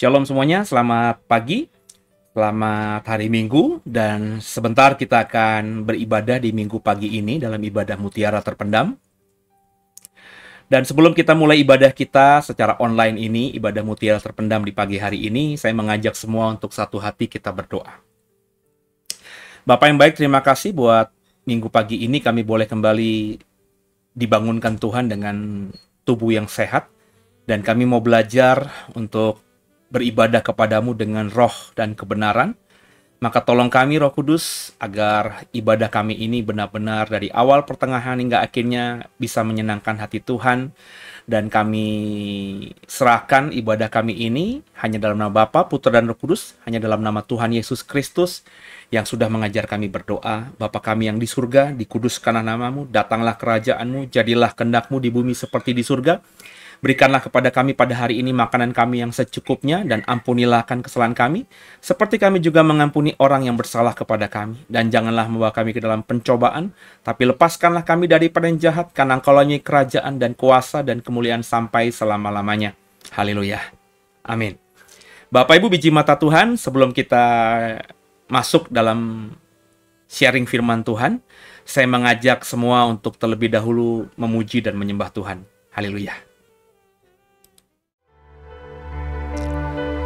Shalom semuanya, selamat pagi, selamat hari Minggu, dan sebentar kita akan beribadah di Minggu pagi ini dalam ibadah Mutiara Terpendam. Dan sebelum kita mulai ibadah kita secara online ini, ibadah Mutiara Terpendam di pagi hari ini, saya mengajak semua untuk satu hati kita berdoa. Bapak yang baik, terima kasih buat Minggu pagi ini kami boleh kembali dibangunkan Tuhan dengan tubuh yang sehat, dan kami mau belajar untuk beribadah kepadamu dengan roh dan kebenaran. Maka tolong kami Roh Kudus agar ibadah kami ini benar-benar dari awal pertengahan hingga akhirnya bisa menyenangkan hati Tuhan. Dan kami serahkan ibadah kami ini hanya dalam nama Bapa, Putra dan Roh Kudus, hanya dalam nama Tuhan Yesus Kristus yang sudah mengajar kami berdoa. Bapa kami yang di surga, dikuduskanlah namamu, datanglah kerajaanmu, jadilah kehendakmu di bumi seperti di surga. Berikanlah kepada kami pada hari ini makanan kami yang secukupnya, dan ampunilah akan kesalahan kami, seperti kami juga mengampuni orang yang bersalah kepada kami. Dan janganlah membawa kami ke dalam pencobaan, tapi lepaskanlah kami daripada yang jahat, karena Engkau-lah kerajaan dan kuasa dan kemuliaan sampai selama-lamanya. Haleluya. Amin. Bapak Ibu biji mata Tuhan, sebelum kita masuk dalam sharing firman Tuhan, saya mengajak semua untuk terlebih dahulu memuji dan menyembah Tuhan. Haleluya.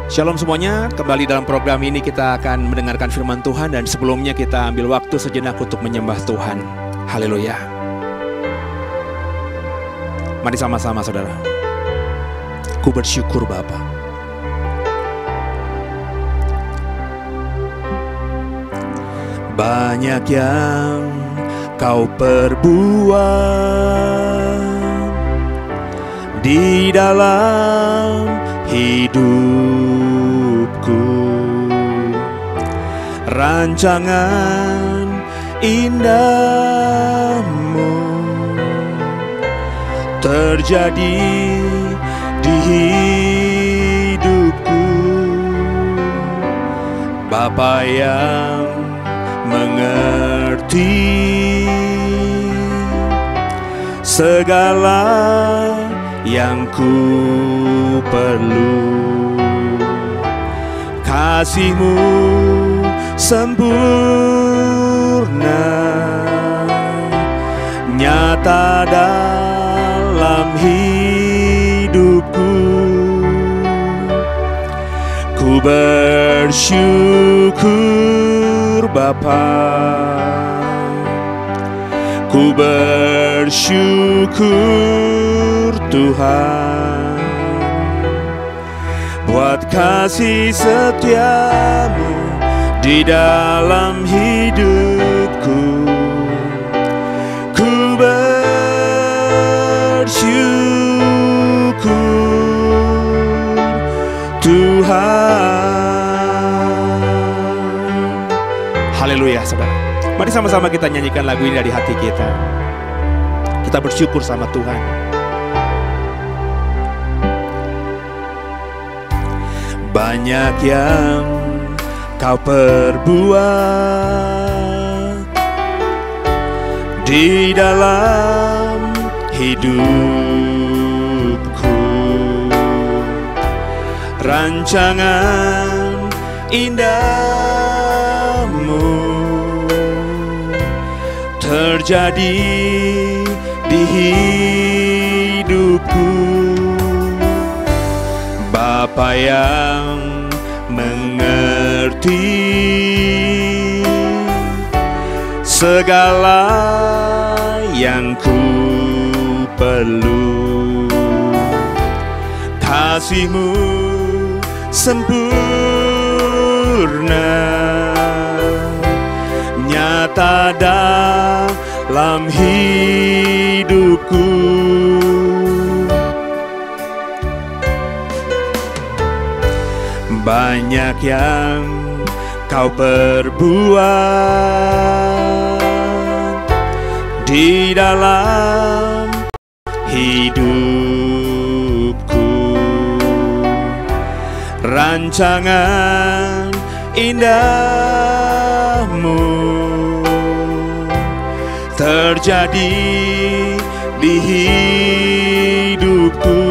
Shalom semuanya, kembali dalam program ini kita akan mendengarkan firman Tuhan, dan sebelumnya kita ambil waktu sejenak untuk menyembah Tuhan. Haleluya. Mari sama-sama saudara. Ku bersyukur Bapa. Banyak yang kau perbuat di dalam hidupku, rancangan indahmu terjadi di hidupku. Bapa yang mengerti segala yang ku perlu, kasih-Mu sempurna, nyata dalam hidupku. Ku bersyukur Bapa, ku bersyukur Tuhan, buat kasih setiamu di dalam hidupku. Ku bersyukur Tuhan. Haleluya, saudara. Mari sama-sama kita nyanyikan lagu ini dari hati kita. Kita bersyukur sama Tuhan. Banyak yang kau perbuat di dalam hidupku, rancangan indahmu terjadi di hidupku. Bapa yang mengerti segala yang ku perlu, kasih-Mu sempurna, nyata dalam hidupku. Banyak yang kau perbuat di dalam hidupku, rancangan indahmu terjadi di hidupku.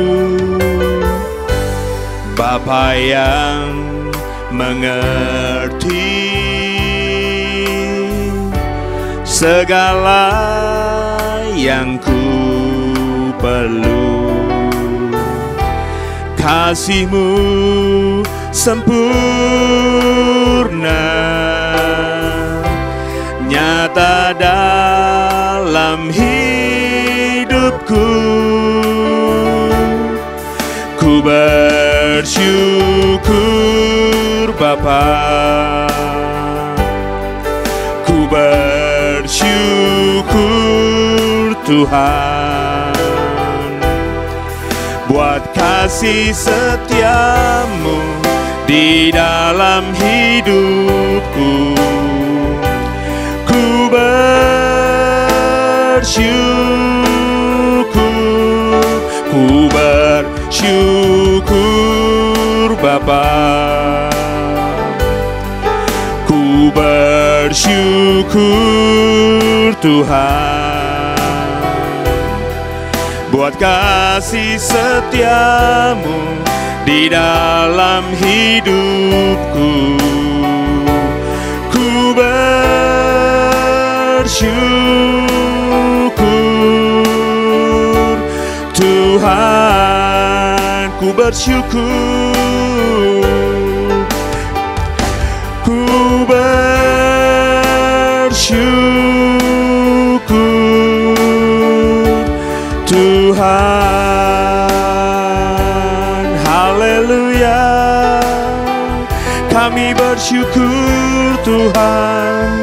Bapa yang mengerti segala yang ku perlu, kasih-Mu sempurna, nyata dalam hidupku. Ku bersyukur Bapa, ku bersyukur Tuhan, buat kasih setiamu di dalam hidupku. Ku bersyukur, ku bersyukur Bapa, ku bersyukur Tuhan, buat kasih setiamu di dalam hidupku. Ku bersyukur Tuhan, ku bersyukur, ku bersyukur Tuhan. Haleluya, kami bersyukur Tuhan,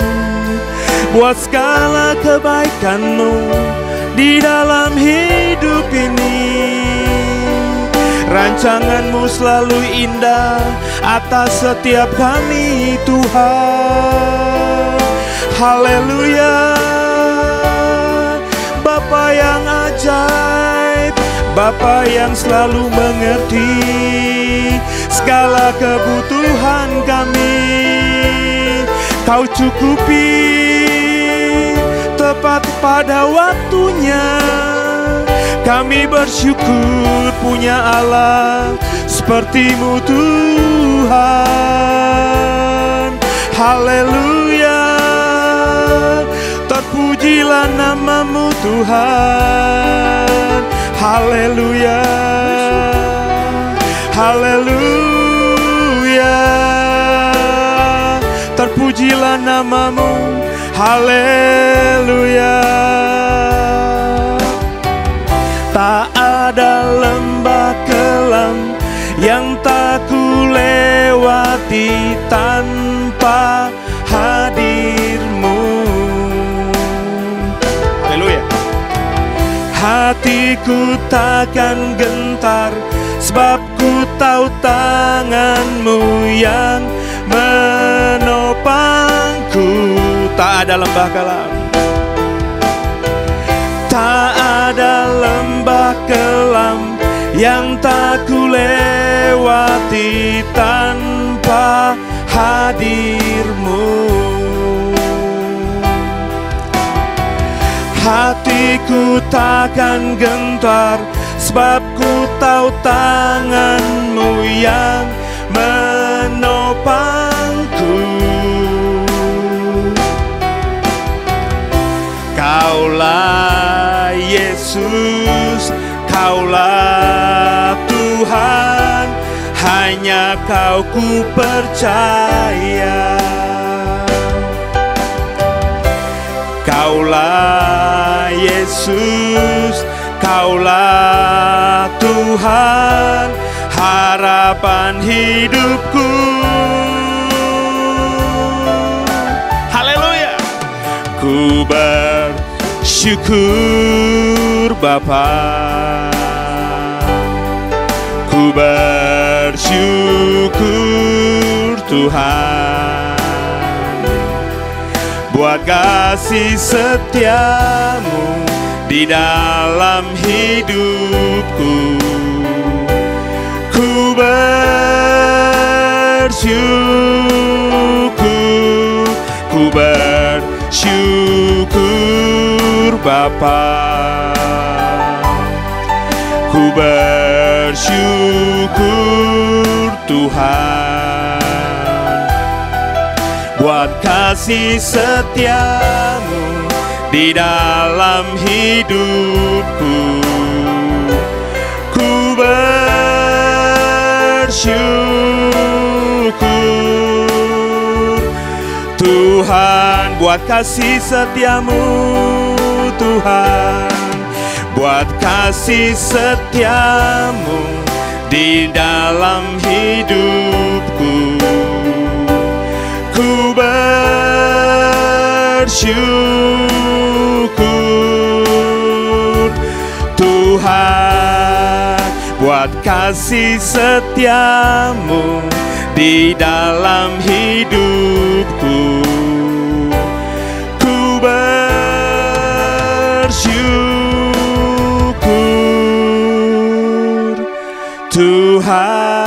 buat segala kebaikan-Mu di dalam hidup ini. Rancangan-Mu selalu indah atas setiap kami Tuhan. Haleluya, Bapa yang ajaib, Bapa yang selalu mengerti segala kebutuhan kami. Kau cukupi tepat pada waktunya. Kami bersyukur punya Allah seperti-Mu Tuhan. Haleluya. Terpujilah namamu Tuhan. Haleluya. Haleluya. Terpujilah namamu. Haleluya. Tak ada lembah kelam yang tak ku lewati tanpa hadir-Mu. Haleluya. Hatiku takkan gentar, sebab ku tahu tangan-Mu yang menopangku. Tak ada lembah kelam, tak ada lembah kelam yang tak ku lewati tanpa hadir-Mu. Hatiku takkan gentar, sebab ku tahu tangan-Mu yang menopangku. Kaulah Yesus, Kaulah Tuhan, hanya Kau ku percaya. Kaulah Yesus, Kaulah Tuhan, harapan hidupku. Haleluya. Ku bersyukur Bapa, ku bersyukur Tuhan, buat kasih setia-Mu di dalam hidupku. Ku bersyukur, ku bersyukur Bapa, ku bersyukur Tuhan, buat kasih setia-Mu di dalam hidupku. Ku bersyukur Tuhan, buat kasih setia-Mu Tuhan, buat kasih setia-Mu di dalam hidupku. Ku bersyukur Tuhan, buat kasih setia-Mu di dalam hidupku. Ku bersyukur Tuhan.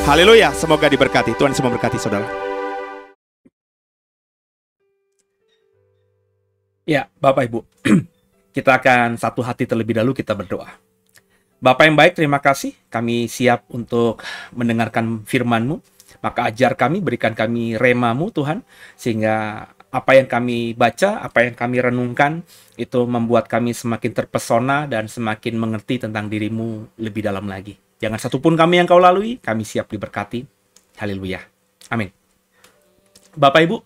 Haleluya, semoga diberkati. Tuhan semua berkati saudara. Ya, Bapak Ibu, kita akan satu hati terlebih dahulu kita berdoa. Bapak yang baik, terima kasih. Kami siap untuk mendengarkan firman-Mu. Maka ajar kami, berikan kami rema-Mu Tuhan, sehingga apa yang kami baca, apa yang kami renungkan, itu membuat kami semakin terpesona dan semakin mengerti tentang diri-Mu lebih dalam lagi. Jangan satupun kami yang Kau lalui, kami siap diberkati. Haleluya. Amin. Bapak Ibu,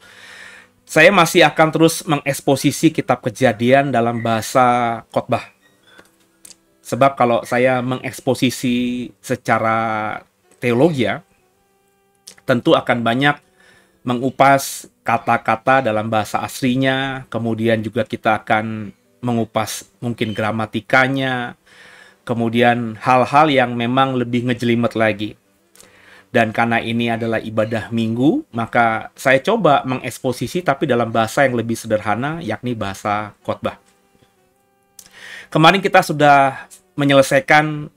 saya masih akan terus mengeksposisi kitab Kejadian dalam bahasa khotbah. Sebab kalau saya mengeksposisi secara teologi, tentu akan banyak mengupas kata-kata dalam bahasa aslinya, kemudian juga kita akan mengupas mungkin gramatikanya, kemudian hal-hal yang memang lebih ngejelimet lagi. Dan karena ini adalah ibadah minggu, maka saya coba mengeksposisi tapi dalam bahasa yang lebih sederhana, yakni bahasa khotbah. Kemarin kita sudah menyelesaikan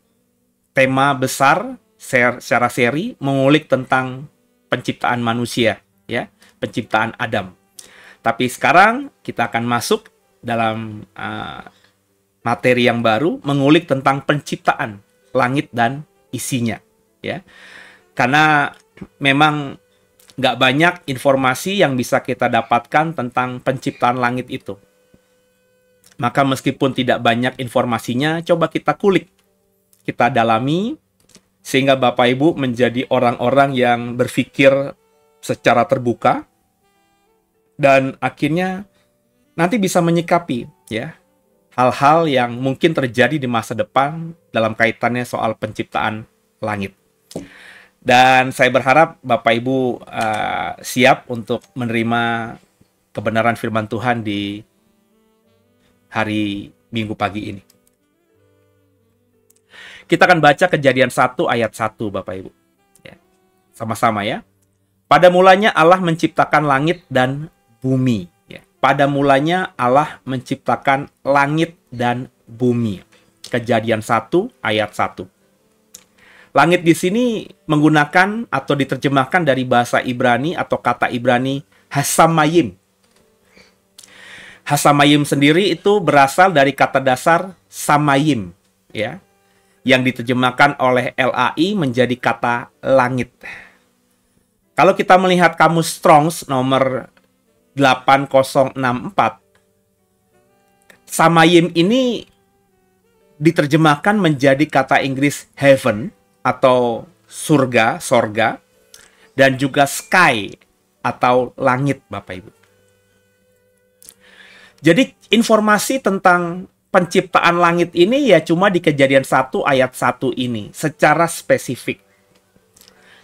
tema besar secara seri mengulik tentang penciptaan manusia, ya, penciptaan Adam. Tapi sekarang kita akan masuk dalam materi yang baru, mengulik tentang penciptaan langit dan isinya, ya. Karena memang nggak banyak informasi yang bisa kita dapatkan tentang penciptaan langit itu. Maka meskipun tidak banyak informasinya, coba kita kulik, kita dalami, sehingga Bapak Ibu menjadi orang-orang yang berpikir secara terbuka, dan akhirnya nanti bisa menyikapi ya hal-hal yang mungkin terjadi di masa depan dalam kaitannya soal penciptaan langit. Dan saya berharap Bapak Ibu siap untuk menerima kebenaran firman Tuhan di hari Minggu pagi ini. Kita akan baca Kejadian 1 ayat 1 Bapak Ibu. Ya, sama-sama ya. Pada mulanya Allah menciptakan langit dan bumi. Ya. Pada mulanya Allah menciptakan langit dan bumi. Kejadian 1 ayat 1. Langit di sini menggunakan atau diterjemahkan dari bahasa Ibrani atau kata Ibrani hasamayim. Hasamayim sendiri itu berasal dari kata dasar samayim, ya, yang diterjemahkan oleh LAI menjadi kata langit. Kalau kita melihat kamus Strong's nomor 8064, samayim ini diterjemahkan menjadi kata Inggris heaven atau surga, sorga, dan juga sky atau langit, Bapak Ibu. Jadi informasi tentang penciptaan langit ini ya cuma di Kejadian 1 ayat 1 ini secara spesifik.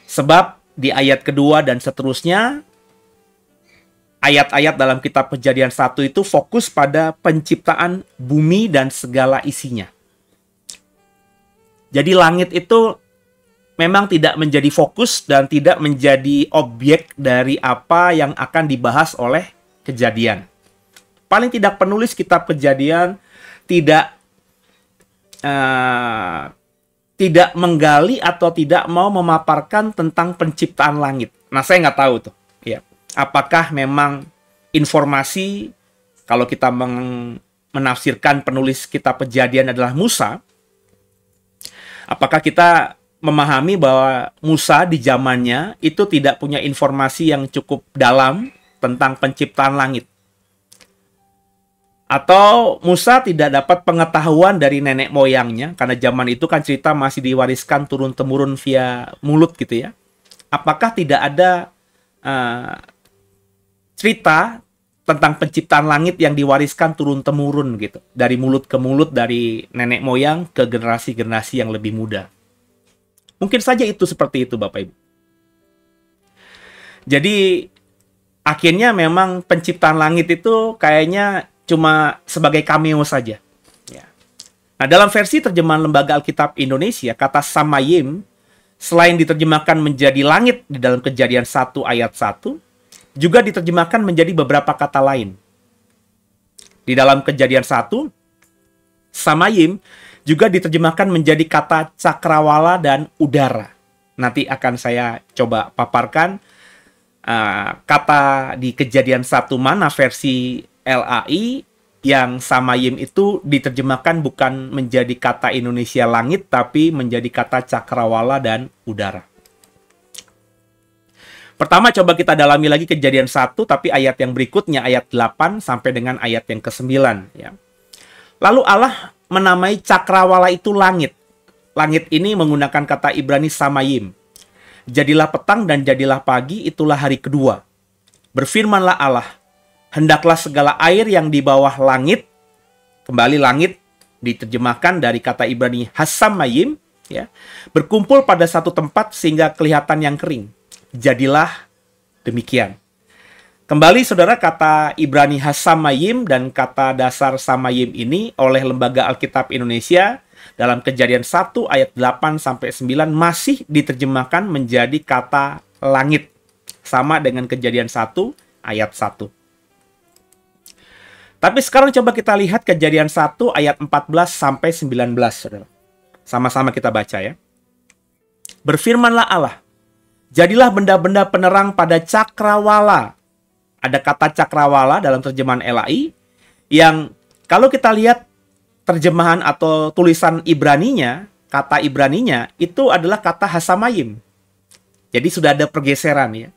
Sebab di ayat kedua dan seterusnya, ayat-ayat dalam kitab Kejadian 1 itu fokus pada penciptaan bumi dan segala isinya. Jadi langit itu memang tidak menjadi fokus dan tidak menjadi objek dari apa yang akan dibahas oleh Kejadian. Paling tidak penulis kitab Kejadian tidak menggali atau tidak mau memaparkan tentang penciptaan langit. Nah, saya nggak tahu tuh, ya. Apakah memang informasi kalau kita menafsirkan penulis kitab Kejadian adalah Musa? Apakah kita memahami bahwa Musa di zamannya itu tidak punya informasi yang cukup dalam tentang penciptaan langit? Atau Musa tidak dapat pengetahuan dari nenek moyangnya, karena zaman itu kan cerita masih diwariskan turun-temurun via mulut gitu ya. Apakah tidak ada cerita tentang penciptaan langit yang diwariskan turun-temurun gitu, dari mulut ke mulut, dari nenek moyang ke generasi-generasi yang lebih muda? Mungkin saja itu seperti itu, Bapak Ibu. Jadi akhirnya memang penciptaan langit itu kayaknya cuma sebagai cameo saja. Ya. Nah, dalam versi terjemahan Lembaga Alkitab Indonesia, kata samayim, selain diterjemahkan menjadi langit di dalam Kejadian 1 ayat 1, juga diterjemahkan menjadi beberapa kata lain. Di dalam Kejadian 1, samayim juga diterjemahkan menjadi kata cakrawala dan udara. Nanti akan saya coba paparkan kata di Kejadian 1 mana versi LAI yang samayim itu diterjemahkan bukan menjadi kata Indonesia langit, tapi menjadi kata cakrawala dan udara. Pertama coba kita dalami lagi Kejadian 1, tapi ayat yang berikutnya, ayat 8 sampai dengan ayat yang ke-9. Ya. Lalu Allah menamai cakrawala itu langit. Langit ini menggunakan kata Ibrani samayim. Jadilah petang dan jadilah pagi, itulah hari kedua. Berfirmanlah Allah, hendaklah segala air yang di bawah langit, kembali langit diterjemahkan dari kata Ibrani hasamayim, ya, berkumpul pada satu tempat sehingga kelihatan yang kering. Jadilah demikian. Kembali saudara, kata Ibrani hasamayim dan kata dasar samayim ini oleh Lembaga Alkitab Indonesia dalam Kejadian 1 ayat 8 sampai 9 masih diterjemahkan menjadi kata langit, sama dengan Kejadian 1 ayat 1. Tapi sekarang coba kita lihat Kejadian 1 ayat 14 sampai 19, saudara. Sama-sama kita baca ya. Berfirmanlah Allah, jadilah benda-benda penerang pada cakrawala. Ada kata cakrawala dalam terjemahan LAI yang kalau kita lihat terjemahan atau tulisan Ibraninya, kata Ibraninya itu adalah kata hasamayim. Jadi sudah ada pergeseran ya.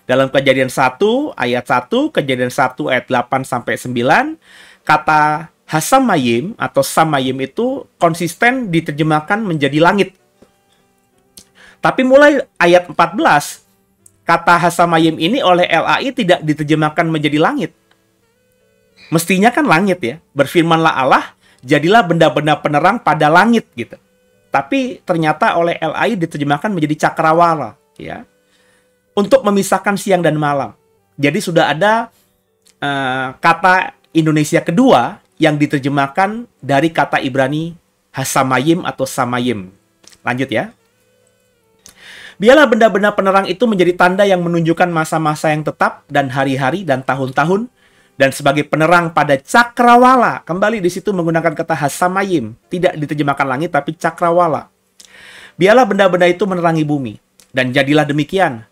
Dalam Kejadian 1 ayat 1, Kejadian 1 ayat 8 sampai 9, kata Hasamayim atau Samayim itu konsisten diterjemahkan menjadi langit. Tapi mulai ayat 14, kata Hasamayim ini oleh LAI tidak diterjemahkan menjadi langit. Mestinya kan langit ya. Berfirmanlah Allah, jadilah benda-benda penerang pada langit gitu. Tapi ternyata oleh LAI diterjemahkan menjadi cakrawala ya. Untuk memisahkan siang dan malam. Jadi sudah ada kata Indonesia kedua yang diterjemahkan dari kata Ibrani Hasamayim atau Samayim. Lanjut ya. Biarlah benda-benda penerang itu menjadi tanda yang menunjukkan masa-masa yang tetap dan hari-hari dan tahun-tahun, dan sebagai penerang pada cakrawala. Kembali di situ menggunakan kata Hasamayim, tidak diterjemahkan langit tapi cakrawala. Biarlah benda-benda itu menerangi bumi, dan jadilah demikian.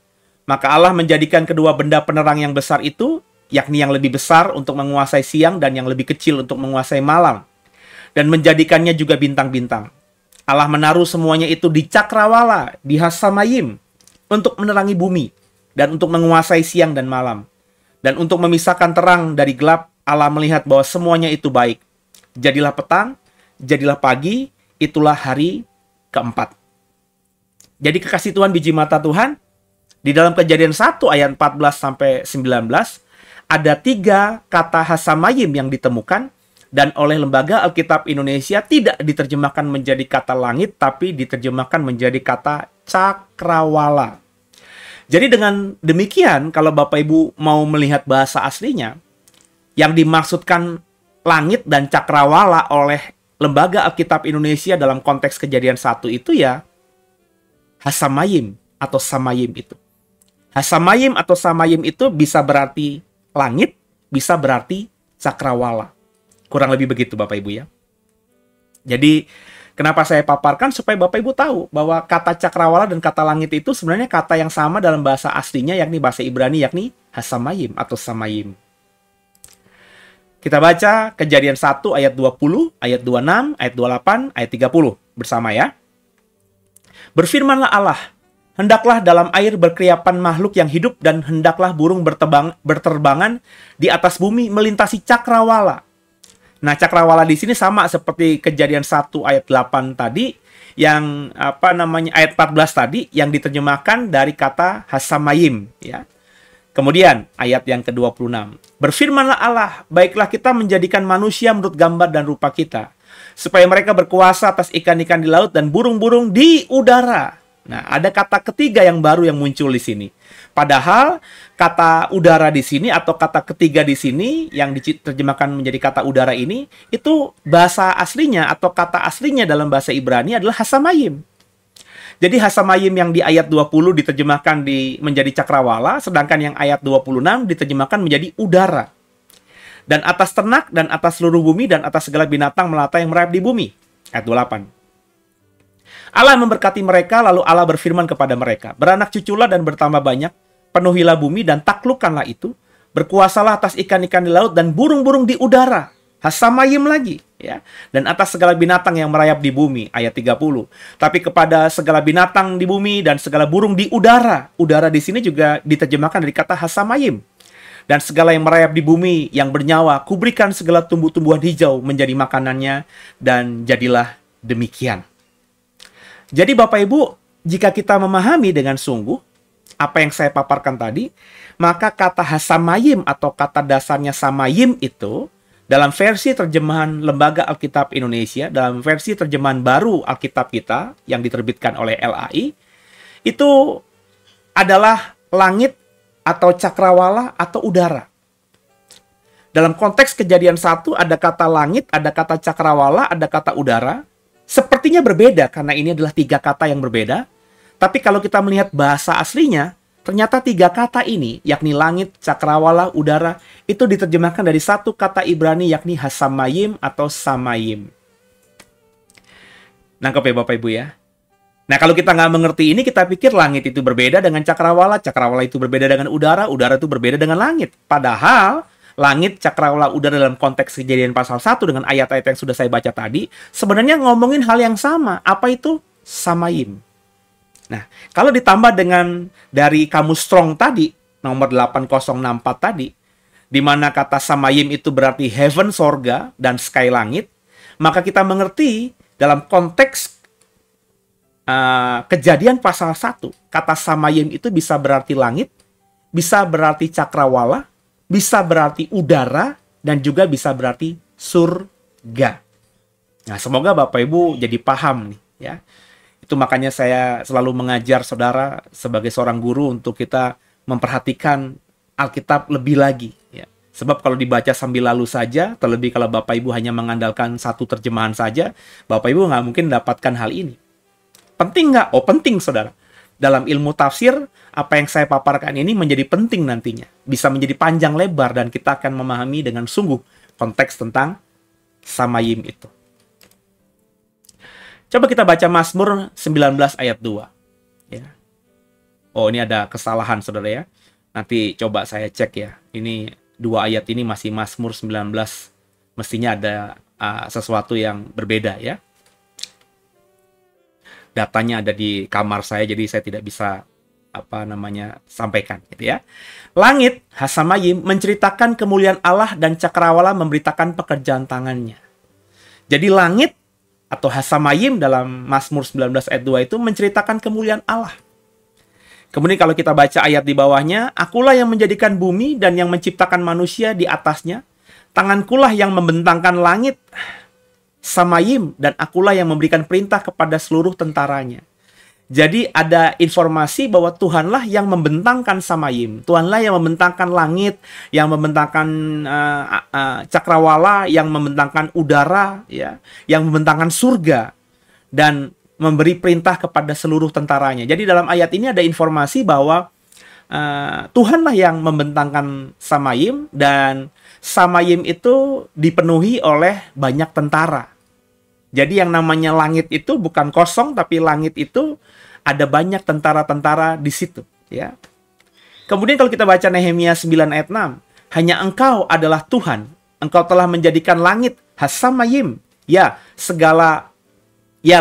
Maka Allah menjadikan kedua benda penerang yang besar itu, yakni yang lebih besar untuk menguasai siang dan yang lebih kecil untuk menguasai malam, dan menjadikannya juga bintang-bintang. Allah menaruh semuanya itu di cakrawala, di Hasamayim, untuk menerangi bumi, dan untuk menguasai siang dan malam. Dan untuk memisahkan terang dari gelap, Allah melihat bahwa semuanya itu baik. Jadilah petang, jadilah pagi, itulah hari keempat. Jadi kekasih Tuhan, biji mata Tuhan, di dalam Kejadian 1 ayat 14 sampai 19, ada 3 kata Hasamayim yang ditemukan, dan oleh Lembaga Alkitab Indonesia tidak diterjemahkan menjadi kata langit, tapi diterjemahkan menjadi kata cakrawala. Jadi dengan demikian, kalau Bapak Ibu mau melihat bahasa aslinya, yang dimaksudkan langit dan cakrawala oleh Lembaga Alkitab Indonesia dalam konteks Kejadian 1 itu ya Hasamayim atau Samayim itu. Hasamayim atau Samayim itu bisa berarti langit, bisa berarti cakrawala. Kurang lebih begitu Bapak Ibu ya. Jadi kenapa saya paparkan? Supaya Bapak Ibu tahu bahwa kata cakrawala dan kata langit itu sebenarnya kata yang sama dalam bahasa aslinya, yakni bahasa Ibrani, yakni Hasamayim atau Samayim. Kita baca Kejadian 1 ayat 20, ayat 26, ayat 28, ayat 30 bersama ya. Berfirmanlah Allah, hendaklah dalam air berkeriapan makhluk yang hidup, dan hendaklah burung berterbangan di atas bumi melintasi cakrawala. Nah, cakrawala di sini sama seperti Kejadian 1 ayat 8 tadi, yang ayat 14 tadi yang diterjemahkan dari kata Hasamayim ya. Kemudian ayat yang ke-26. Berfirmanlah Allah, baiklah kita menjadikan manusia menurut gambar dan rupa kita, supaya mereka berkuasa atas ikan-ikan di laut dan burung-burung di udara. Nah, ada kata ketiga yang baru yang muncul di sini. Padahal kata udara di sini atau kata ketiga di sini yang diterjemahkan menjadi kata udara ini, itu bahasa aslinya atau kata aslinya dalam bahasa Ibrani adalah Hasamayim. Jadi Hasamayim yang di ayat 20 diterjemahkan menjadi cakrawala, sedangkan yang ayat 26 diterjemahkan menjadi udara. Dan atas ternak dan atas seluruh bumi dan atas segala binatang melata yang merayap di bumi. Ayat 28. Allah memberkati mereka, lalu Allah berfirman kepada mereka, beranak cuculah dan bertambah banyak, penuhilah bumi dan taklukkanlah itu, berkuasalah atas ikan-ikan di laut dan burung-burung di udara. Hasamayim lagi ya. Dan atas segala binatang yang merayap di bumi. Ayat 30. Tapi kepada segala binatang di bumi dan segala burung di udara. Udara di sini juga diterjemahkan dari kata Hasamayim. Dan segala yang merayap di bumi yang bernyawa, kuberikan segala tumbuh-tumbuhan hijau menjadi makanannya, dan jadilah demikian. Jadi Bapak Ibu, jika kita memahami dengan sungguh apa yang saya paparkan tadi, maka kata Hasamayim atau kata dasarnya Samayim itu dalam versi terjemahan Lembaga Alkitab Indonesia, dalam versi terjemahan baru Alkitab kita yang diterbitkan oleh LAI, itu adalah langit atau cakrawala atau udara. Dalam konteks Kejadian 1 ada kata langit, ada kata cakrawala, ada kata udara. Sepertinya berbeda karena ini adalah 3 kata yang berbeda. Tapi kalau kita melihat bahasa aslinya, ternyata 3 kata ini, yakni langit, cakrawala, udara, itu diterjemahkan dari satu kata Ibrani, yakni Hasamayim atau Samayim. Nangkep ya Bapak Ibu ya? Nah, kalau kita nggak mengerti ini, kita pikir langit itu berbeda dengan cakrawala, cakrawala itu berbeda dengan udara, udara itu berbeda dengan langit. Padahal langit, cakrawala, udara dalam konteks Kejadian pasal 1 dengan ayat-ayat yang sudah saya baca tadi, sebenarnya ngomongin hal yang sama. Apa itu? Samayim. Nah, kalau ditambah dengan dari kamus Strong tadi, nomor 8064 tadi, di mana kata samayim itu berarti heaven, sorga, dan sky, langit, maka kita mengerti dalam konteks Kejadian pasal 1, kata samayim itu bisa berarti langit, bisa berarti cakrawala, bisa berarti udara, dan juga bisa berarti surga. Nah, semoga Bapak Ibu jadi paham nih, ya. Itu makanya saya selalu mengajar saudara sebagai seorang guru untuk kita memperhatikan Alkitab lebih lagi, ya. Sebab kalau dibaca sambil lalu saja, terlebih kalau Bapak Ibu hanya mengandalkan satu terjemahan saja, Bapak Ibu nggak mungkin dapatkan hal ini. Penting nggak? Oh, penting, saudara. Dalam ilmu tafsir, apa yang saya paparkan ini menjadi penting nantinya. Bisa menjadi panjang lebar dan kita akan memahami dengan sungguh konteks tentang samayim itu. Coba kita baca Mazmur 19 ayat 2. Ya. Oh, ini ada kesalahan, saudara ya. Nanti coba saya cek ya. Ini 2 ayat ini masih Mazmur 19. Mestinya ada sesuatu yang berbeda ya. Datanya ada di kamar saya, jadi saya tidak bisa sampaikan gitu ya. Langit, hasamayim, menceritakan kemuliaan Allah dan cakrawala memberitakan pekerjaan tangannya. Jadi langit atau hasamayim dalam Mazmur 19 ayat 2 itu menceritakan kemuliaan Allah. Kemudian kalau kita baca ayat di bawahnya, akulah yang menjadikan bumi dan yang menciptakan manusia di atasnya. Tangankulah yang membentangkan langit, samayim, dan akulah yang memberikan perintah kepada seluruh tentaranya. Jadi ada informasi bahwa Tuhanlah yang membentangkan samayim, Tuhanlah yang membentangkan langit, yang membentangkan cakrawala, yang membentangkan udara, ya, yang membentangkan surga, dan memberi perintah kepada seluruh tentaranya. Jadi dalam ayat ini ada informasi bahwa Tuhanlah yang membentangkan samayim, dan samayim itu dipenuhi oleh banyak tentara. Jadi yang namanya langit itu bukan kosong, tapi langit itu ada banyak tentara-tentara di situ, ya. Kemudian kalau kita baca Nehemia 9 ayat 6, hanya Engkau adalah Tuhan, Engkau telah menjadikan langit, hasamayim, ya,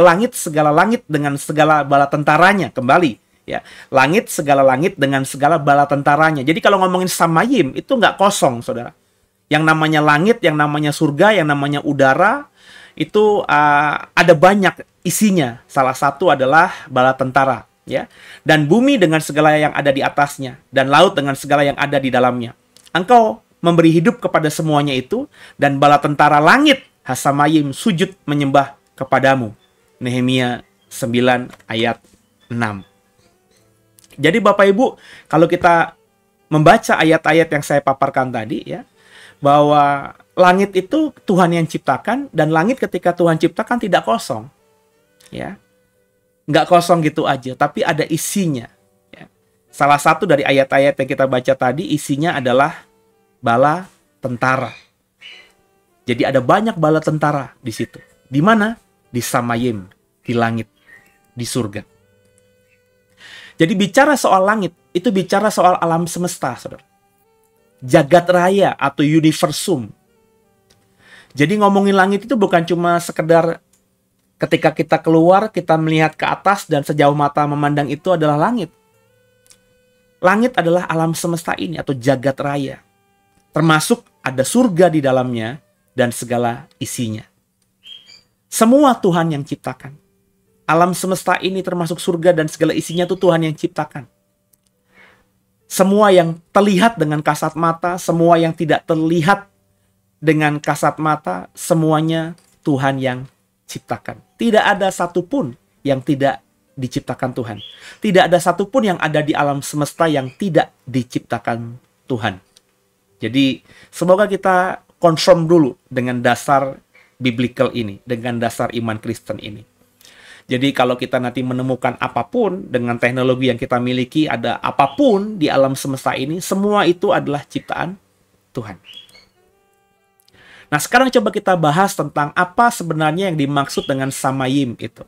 langit, segala langit dengan segala bala tentaranya, kembali, ya, langit, segala langit dengan segala bala tentaranya. Jadi kalau ngomongin samayim itu nggak kosong, saudara. Yang namanya langit, yang namanya surga, yang namanya udara, itu ada banyak isinya. Salah satu adalah bala tentara, ya. Dan bumi dengan segala yang ada di atasnya, dan laut dengan segala yang ada di dalamnya. Engkau memberi hidup kepada semuanya itu, dan bala tentara langit, hasamayim, sujud menyembah kepadamu. Nehemia 9 ayat 6. Jadi Bapak Ibu, kalau kita membaca ayat-ayat yang saya paparkan tadi, ya, bahwa langit itu Tuhan yang ciptakan, dan langit ketika Tuhan ciptakan tidak kosong, ya, nggak kosong gitu aja, tapi ada isinya, ya. Salah satu dari ayat-ayat yang kita baca tadi isinya adalah bala tentara. Jadi ada banyak bala tentara di situ. Di mana? Di samayim, di langit, di surga. Jadi bicara soal langit itu bicara soal alam semesta, saudara. Jagat raya atau universum. Jadi ngomongin langit itu bukan cuma sekedar ketika kita keluar, kita melihat ke atas dan sejauh mata memandang itu adalah langit. Langit adalah alam semesta ini atau jagat raya. Termasuk ada surga di dalamnya dan segala isinya. Semua Tuhan yang ciptakan. Alam semesta ini termasuk surga dan segala isinya itu Tuhan yang ciptakan. Semua yang terlihat dengan kasat mata, semua yang tidak terlihat dengan kasat mata, semuanya Tuhan yang ciptakan. Tidak ada satupun yang tidak diciptakan Tuhan. Tidak ada satupun yang ada di alam semesta yang tidak diciptakan Tuhan. Jadi, semoga kita confirm dulu dengan dasar biblical ini, dengan dasar iman Kristen ini. Jadi kalau kita nanti menemukan apapun dengan teknologi yang kita miliki, ada apapun di alam semesta ini, semua itu adalah ciptaan Tuhan. Nah, sekarang coba kita bahas tentang apa sebenarnya yang dimaksud dengan samayim itu.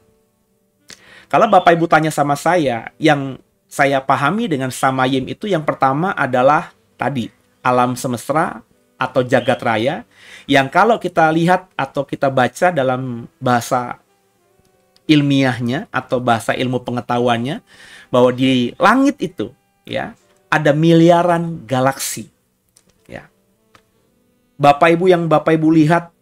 Kalau Bapak Ibu tanya sama saya, yang saya pahami dengan samayim itu yang pertama adalah tadi, alam semesta atau jagat raya, yang kalau kita lihat atau kita baca dalam bahasa ilmiahnya atau bahasa ilmu pengetahuannya, bahwa di langit itu ya ada miliaran galaksi. Ya. Bapak Ibu, yang Bapak Ibu lihat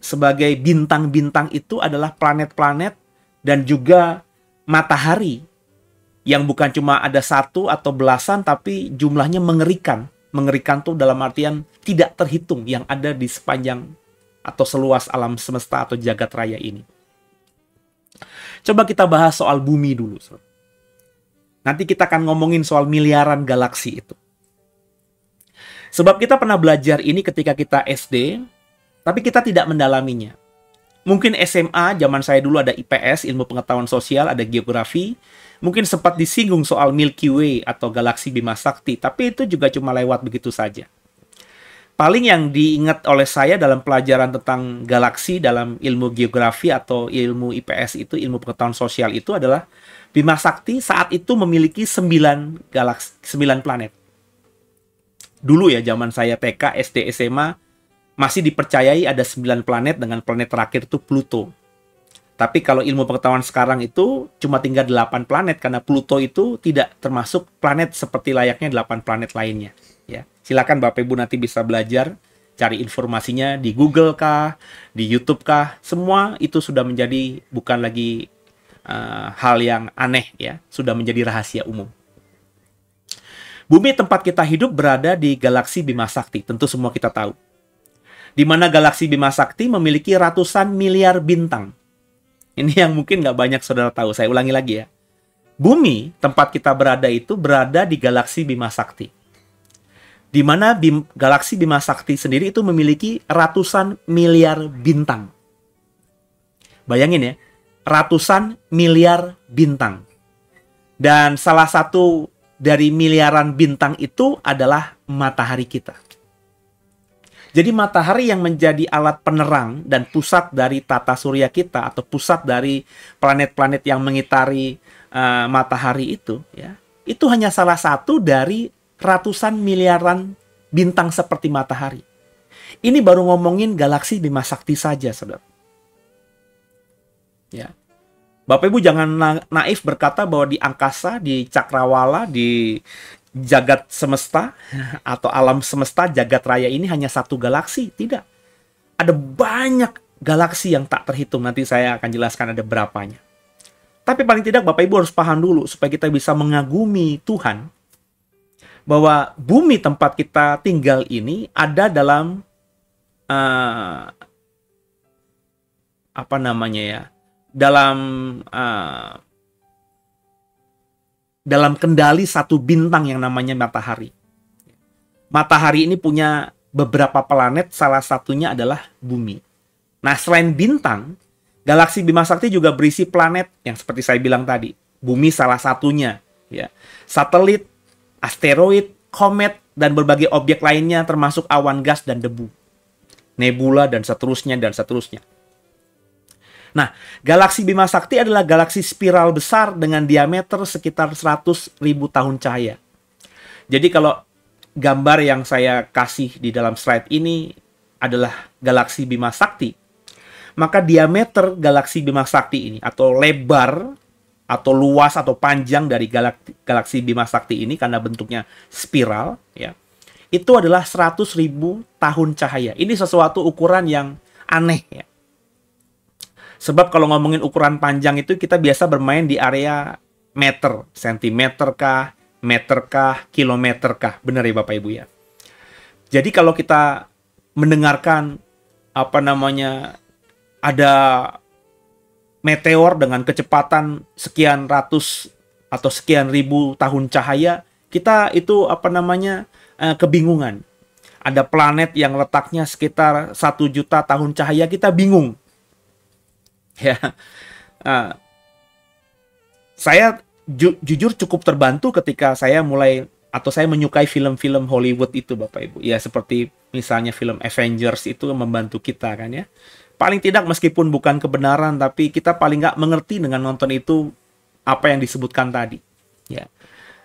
sebagai bintang-bintang itu adalah planet-planet dan juga matahari yang bukan cuma ada satu atau belasan, tapi jumlahnya mengerikan. Mengerikan tuh dalam artian tidak terhitung yang ada di sepanjang atau seluas alam semesta atau jagat raya ini. Coba kita bahas soal bumi dulu. Nanti kita akan ngomongin soal miliaran galaksi itu. Sebab kita pernah belajar ini ketika kita SD, tapi kita tidak mendalaminya. Mungkin SMA, zaman saya dulu ada IPS, ilmu pengetahuan sosial, ada geografi. Mungkin sempat disinggung soal Milky Way atau galaksi Bima Sakti, tapi itu juga cuma lewat begitu saja. Paling yang diingat oleh saya dalam pelajaran tentang galaksi dalam ilmu geografi atau ilmu IPS itu, ilmu pengetahuan sosial itu adalah Bima Sakti saat itu memiliki 9 galaksi, 9 planet. Dulu ya, zaman saya TK, SD, SMA, masih dipercayai ada 9 planet dengan planet terakhir itu Pluto. Tapi kalau ilmu pengetahuan sekarang itu cuma tinggal 8 planet karena Pluto itu tidak termasuk planet seperti layaknya 8 planet lainnya. Ya, silakan Bapak Ibu nanti bisa belajar, cari informasinya di Google kah, di YouTube kah, semua itu sudah menjadi bukan lagi hal yang aneh ya, sudah menjadi rahasia umum. Bumi tempat kita hidup berada di galaksi Bima Sakti, tentu semua kita tahu. Di mana galaksi Bima Sakti memiliki ratusan miliar bintang. Ini yang mungkin nggak banyak saudara tahu. Saya ulangi lagi ya. Bumi, tempat kita berada itu berada di galaksi Bima Sakti. Di mana galaksi Bima Sakti sendiri itu memiliki ratusan miliar bintang. Bayangin ya, ratusan miliar bintang. Dan salah satu dari miliaran bintang itu adalah matahari kita. Jadi matahari yang menjadi alat penerang dan pusat dari tata surya kita atau pusat dari planet-planet yang mengitari matahari itu, ya, itu hanya salah satu dari ratusan miliaran bintang seperti matahari. Ini baru ngomongin galaksi Bima Sakti saja, saudara. Ya, Bapak Ibu jangan naif berkata bahwa di angkasa, di cakrawala, di jagat semesta atau alam semesta jagat raya ini hanya satu galaksi. Tidak. Ada banyak galaksi yang tak terhitung. Nanti saya akan jelaskan ada berapanya. Tapi paling tidak Bapak Ibu harus paham dulu supaya kita bisa mengagumi Tuhan bahwa bumi tempat kita tinggal ini ada dalam apa namanya ya? Dalam kendali satu bintang yang namanya matahari. Matahari ini punya beberapa planet, salah satunya adalah bumi. Nah, selain bintang, galaksi Bima Sakti juga berisi planet yang seperti saya bilang tadi. Bumi salah satunya, ya. Satelit, asteroid, komet, dan berbagai objek lainnya termasuk awan gas dan debu. Nebula dan seterusnya dan seterusnya. Nah, galaksi Bima Sakti adalah galaksi spiral besar dengan diameter sekitar 100.000 tahun cahaya. Jadi kalau gambar yang saya kasih di dalam slide ini adalah galaksi Bima Sakti, maka diameter galaksi Bima Sakti ini atau lebar atau luas atau panjang dari galaksi Bima Sakti ini karena bentuknya spiral, ya, itu adalah 100.000 tahun cahaya. Ini sesuatu ukuran yang aneh ya. Sebab kalau ngomongin ukuran panjang itu kita biasa bermain di area meter, sentimeter kah, meter kah, kilometer kah. Benar ya Bapak Ibu ya. Jadi kalau kita mendengarkan apa namanya ada meteor dengan kecepatan sekian ratus atau sekian ribu tahun cahaya, kita itu apa namanya kebingungan. Ada planet yang letaknya sekitar 1 juta tahun cahaya, kita bingung. Ya, saya jujur cukup terbantu ketika saya mulai atau saya menyukai film-film Hollywood itu Bapak Ibu. Ya seperti misalnya film Avengers itu membantu kita kan ya. Paling tidak meskipun bukan kebenaran tapi kita paling nggak mengerti dengan nonton itu apa yang disebutkan tadi. Ya,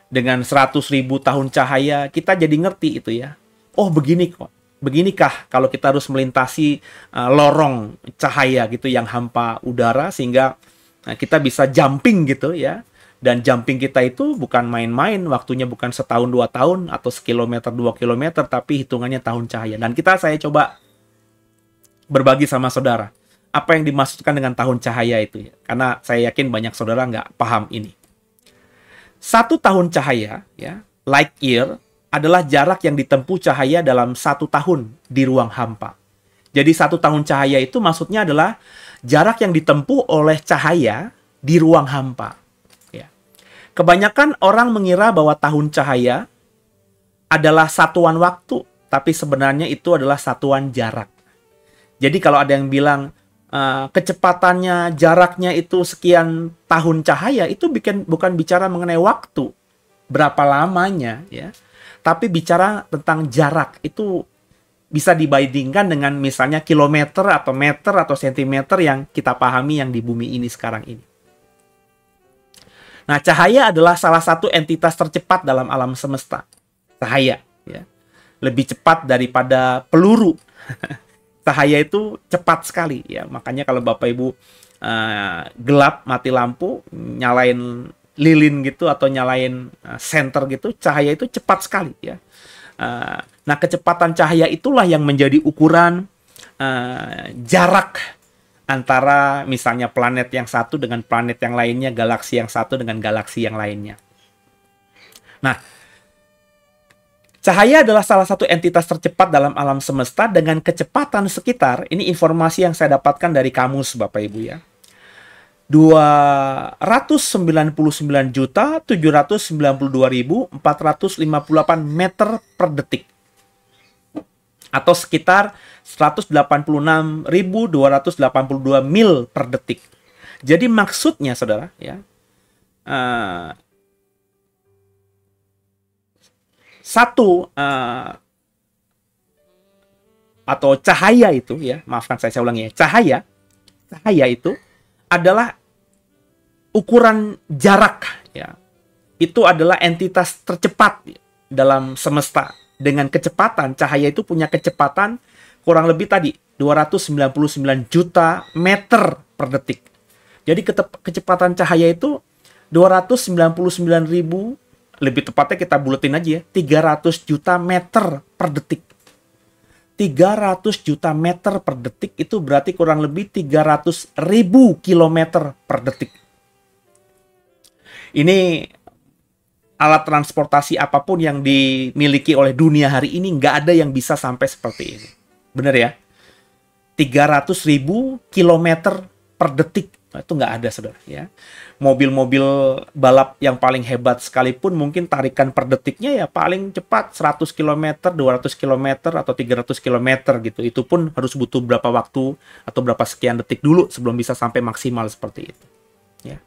dengan 100.000 tahun cahaya kita jadi ngerti itu ya. Oh begini kok. Beginikah kalau kita harus melintasi lorong cahaya gitu yang hampa udara sehingga Nah, kita bisa jumping gitu ya. Dan jumping kita itu bukan main-main, waktunya bukan setahun 2 tahun atau sekilometer 2 kilometer, tapi hitungannya tahun cahaya. Dan saya coba berbagi sama saudara apa yang dimaksudkan dengan tahun cahaya itu ya. Karena saya yakin banyak saudara nggak paham ini. 1 tahun cahaya ya, light year, adalah jarak yang ditempuh cahaya dalam 1 tahun di ruang hampa. Jadi 1 tahun cahaya itu maksudnya adalah jarak yang ditempuh oleh cahaya di ruang hampa. Ya. Kebanyakan orang mengira bahwa tahun cahaya adalah satuan waktu, tapi sebenarnya itu adalah satuan jarak. Jadi kalau ada yang bilang kecepatannya, jaraknya itu sekian tahun cahaya, itu bukan bicara mengenai waktu, berapa lamanya, ya, tapi bicara tentang jarak. Itu bisa dibandingkan dengan misalnya kilometer atau meter atau sentimeter yang kita pahami yang di bumi ini sekarang ini. Nah, cahaya adalah salah satu entitas tercepat dalam alam semesta. Cahaya, ya, lebih cepat daripada peluru. Cahaya itu cepat sekali, ya. Makanya kalau Bapak Ibu gelap, mati lampu, nyalain lilin gitu atau nyalain senter gitu, cahaya itu cepat sekali, ya. Nah, kecepatan cahaya itulah yang menjadi ukuran jarak antara misalnya planet yang satu dengan planet yang lainnya, galaksi yang satu dengan galaksi yang lainnya. Nah, cahaya adalah salah satu entitas tercepat dalam alam semesta dengan kecepatan sekitar, ini informasi yang saya dapatkan dari kamus Bapak Ibu ya, 299.792.458 meter per detik. Atau sekitar 186.282 mil per detik. Jadi maksudnya saudara ya, atau cahaya itu ya, maafkan saya ulangi ya, cahaya itu adalah ukuran jarak ya. Itu adalah entitas tercepat dalam semesta. Dengan kecepatan, cahaya itu punya kecepatan kurang lebih tadi 299 juta meter per detik. Jadi kecepatan cahaya itu 299.000, lebih tepatnya kita buletin aja ya, 300 juta meter per detik. 300 juta meter per detik itu berarti kurang lebih 300.000 kilometer per detik. Ini alat transportasi apapun yang dimiliki oleh dunia hari ini nggak ada yang bisa sampai seperti ini. Bener ya? 300.000 kilometer per detik. Nah, itu nggak ada, saudara. Ya. Mobil-mobil balap yang paling hebat sekalipun mungkin tarikan per detiknya ya paling cepat 100 km, 200 km, atau 300 km gitu. Itu pun harus butuh berapa waktu atau berapa sekian detik dulu sebelum bisa sampai maksimal seperti itu. Ya.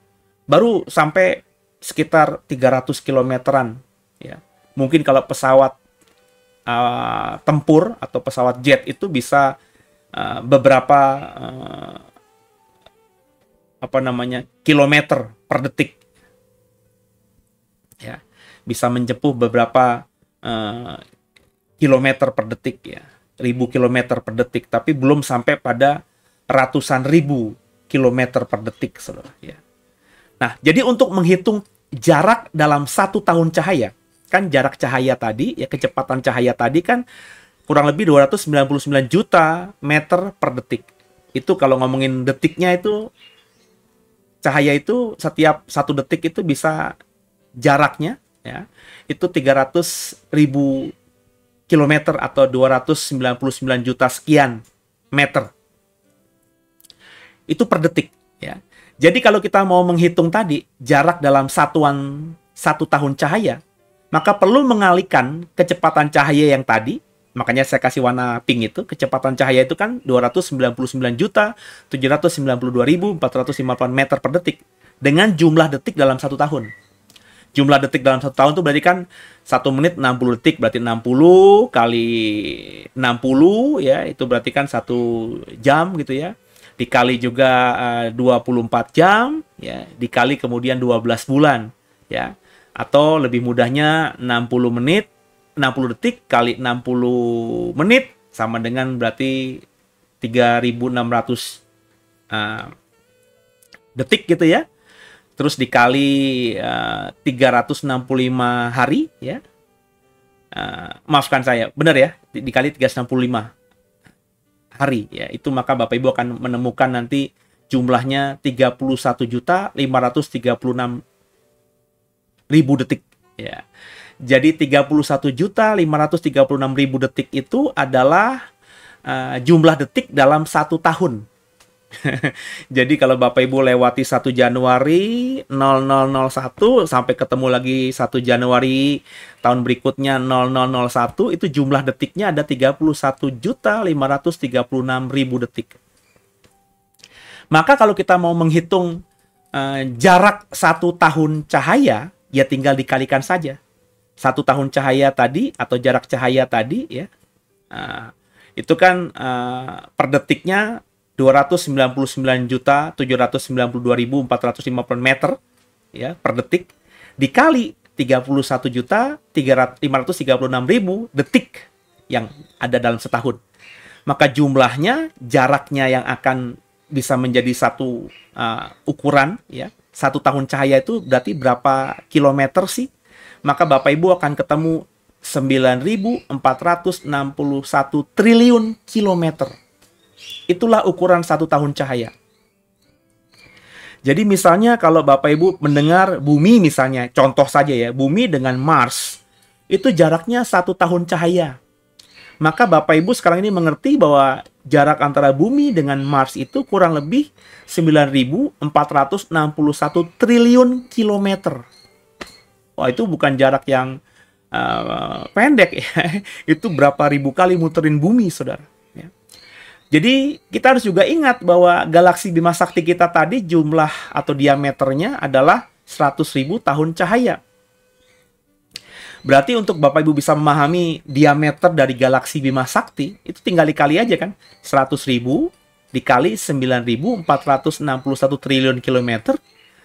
Baru sampai sekitar 300 kilometeran. Ya. Mungkin kalau pesawat tempur atau pesawat jet itu bisa beberapa kilometer per detik, ya, bisa menjempuh beberapa kilometer per detik, ya, 1000 kilometer per detik, tapi belum sampai pada ratusan ribu kilometer per detik, saudara. Ya. Nah, jadi untuk menghitung jarak dalam 1 tahun cahaya, kan jarak cahaya tadi, ya, kecepatan cahaya tadi kan kurang lebih 299 juta meter per detik. Itu kalau ngomongin detiknya itu, cahaya itu setiap 1 detik itu bisa jaraknya ya, itu 300.000 kilometer atau 299 juta sekian meter. Itu per detik ya. Jadi kalau kita mau menghitung tadi jarak dalam satuan 1 tahun cahaya, maka perlu mengalihkan kecepatan cahaya yang tadi. Makanya saya kasih warna pink itu, kecepatan cahaya itu kan 299.792.458 meter per detik dengan jumlah detik dalam 1 tahun. Jumlah detik dalam 1 tahun itu berarti kan 1 menit 60 detik, berarti 60 kali 60 ya, itu berarti kan 1 jam gitu ya. Dikali juga 24 jam ya, dikali kemudian 12 bulan ya. Atau lebih mudahnya 60 detik kali 60 menit sama dengan berarti 3.600 detik gitu ya. Terus dikali 365 hari ya. Maafkan saya, benar ya, dikali 365 hari ya. Itu maka Bapak Ibu akan menemukan nanti jumlahnya 31.536.000 detik ya. Jadi 31.536.000 detik itu adalah jumlah detik dalam 1 tahun. Jadi kalau Bapak Ibu lewati 1 Januari 0001 sampai ketemu lagi 1 Januari tahun berikutnya 0001, itu jumlah detiknya ada 31.536.000 detik. Maka kalau kita mau menghitung jarak 1 tahun cahaya, ya tinggal dikalikan saja. 1 tahun cahaya tadi atau jarak cahaya tadi ya. Itu kan per detiknya 299.792.450 meter ya per detik dikali 31.536.000 detik yang ada dalam setahun. Maka jumlahnya, jaraknya yang akan bisa menjadi satu ukuran ya. 1 tahun cahaya itu berarti berapa kilometer sih? Maka Bapak Ibu akan ketemu 9.461 triliun kilometer. Itulah ukuran 1 tahun cahaya. Jadi misalnya kalau Bapak Ibu mendengar bumi misalnya, contoh saja ya, bumi dengan Mars, itu jaraknya 1 tahun cahaya. Maka Bapak Ibu sekarang ini mengerti bahwa jarak antara bumi dengan Mars itu kurang lebih 9.461 triliun kilometer. Wah, itu bukan jarak yang pendek ya. Itu berapa ribu kali muterin bumi, saudara. Ya. Jadi kita harus juga ingat bahwa galaksi Bima Sakti kita tadi jumlah atau diameternya adalah 100.000 tahun cahaya. Berarti untuk Bapak Ibu bisa memahami diameter dari galaksi Bima Sakti, itu tinggal dikali aja kan. 100.000 dikali 9.461 triliun kilometer,